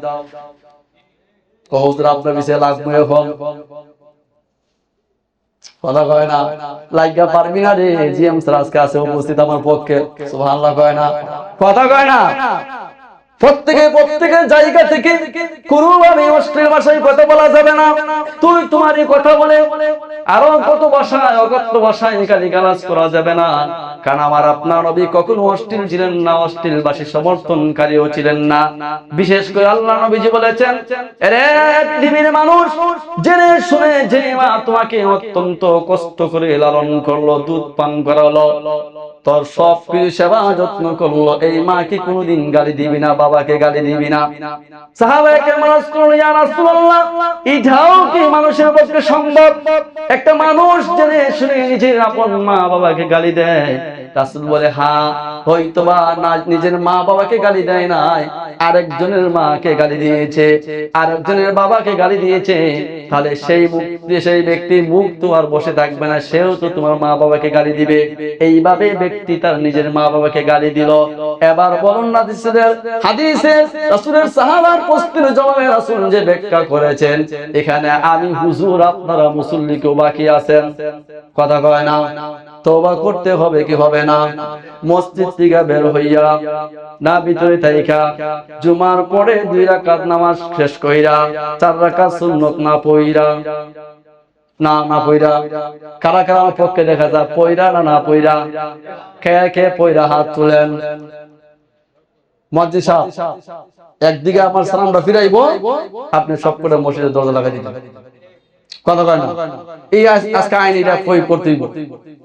হুজুর আপনার বিষয়ে লাগবে এখন কথা কয় না, লাগা পারবি না রে। জিএম স্যার আজকে আছে উপস্থিত আমার পক্ষে, সুবহানাল্লাহ কয় না, কথা কয় না। প্রত্যেকের জায়গা থেকে কোনোভাবে অশ্লীল ভাষায় কথা বলা যাবে না। তুই তোমারই কথা বলে আরো কত ভাষায় অগত্য ভাষায় গালিগালাজ করা যাবে না। কারণ আমার আপনার নবী কখনো অশ্লীল ছিলেন না, অশ্লীল ভাষী সমর্থনকারীও ছিলেন না। বিশেষ করে আল্লাহ নবীজি বলেছেন, এরে পৃথিবীর মানুষ, জেনে শুনে যে মা তোমাকে অত্যন্ত কষ্ট করে লালন করলো, দুধ পান করালো, তোর সব কিছু সেবা যত্ন করলো, এই মাকে কোনোদিন গালি দিবি না, বাবাকে গালি দিবি না। সাহাবায়ে কেরাম বললেন, ইয়া রাসূলুল্লাহ, এটাও কি মানুষের পক্ষে সম্ভব? একটা মানুষ জেনে শুনে নিজের আপন মা বাবাকে গালি দেয়, রাসূল বলে হ্যাঁ, হয়তোবা না নিজের মা বাবাকে গালি দেয় নাই, আরেকজনের মাকে গালি দিয়েছে, আরেকজনের বাবাকে গালি দিয়েছে, তাহলে সেই ব্যক্তি মুখ তো আর বসে থাকবে না, সেও তো তোমার মা বাবাকে গালি দিবে। এইভাবে ব্যক্তি তার নিজের মা বাবাকে গালি দিল। এবার বলুন হাদিসে রাসূলের সাহাবার প্রশ্নের জবাবে রাসূল যে ব্যাখ্যা করেছেন, এখানে আমি হুজুর আপনারা মুসল্লি কেউ বাকি আছেন? কথা কয় না? তওবা করতে হবে কি হবে না? মসজিদ থেকে বের হইয়া না ভিতরে থাইকা জুমার পরে 2 রাকাত নামাজ শেষ কইরা 4 রাকাত সুন্নাত না পড়া, না পড়া, কারা কারা পক্ষে দেখা যায় পড়া না পড়া, কে পড়া হাত তুলেন। মুয়াজ্জিন সাহেব একদিকে আমার সালামটা ফিরাইবো, আপনি সব করে মসজিদের দরজা লাগাই দিবেন। কথা কয় না? এই আজকে আইন এটা কই করতে হইব।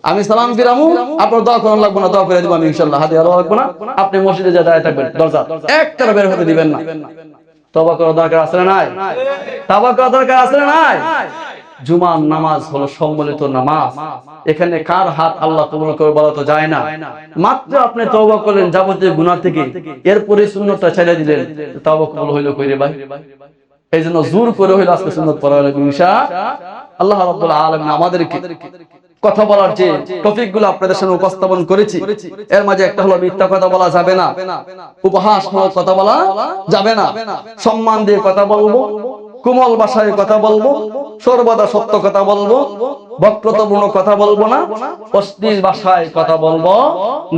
আমি সালাম ফিরামু, আপনার দোয়া করা লাগবে না, দোয়া করে দিব আমি ইনশাআল্লাহ, হাতে দেওয়া লাগবে না, আপনি মসজিদে যা দাঁড়িয়ে থাকবেন, দরজা একটা বের হতে দিবেন না। তওবা করার দরকার আছে না নাই? তওবা করার দরকার আছে না নাই? জুমার নামাজ হলো সম্মিলিত নামাজ, এখানে কার হাত আল্লাহ কবুল করবে বলা তো যায় না। মাত্র আপনি তওবা করলেন যাবতীয় গুনাহ থেকে, এরপরে সুন্নাতটা ছেড়ে দিলেন, তওবা কবুল হইলো কই রে ভাই? এইজন্য জোর করে হইলো আজকে সুন্নাত পড়া হলো ইনশাআল্লাহ। রাব্বুল আলামিন আমাদেরকে কথা বলার যে টপিকগুলো আপনাদের সামনে উপস্থাপন করেছি, এর মাঝে একটা হলো মিথ্যা কথা বলা যাবে না, উপহাসমূলক কথা বলা যাবে না, সম্মান দিয়ে কথা বলবো, কোমল ভাষায় কথা বলবো, সর্বদা সত্য কথা বলবো, বক্তৃতাপূর্ণ কথা বলবো না, অশ্লীল ভাষায় কথা বলবো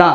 না।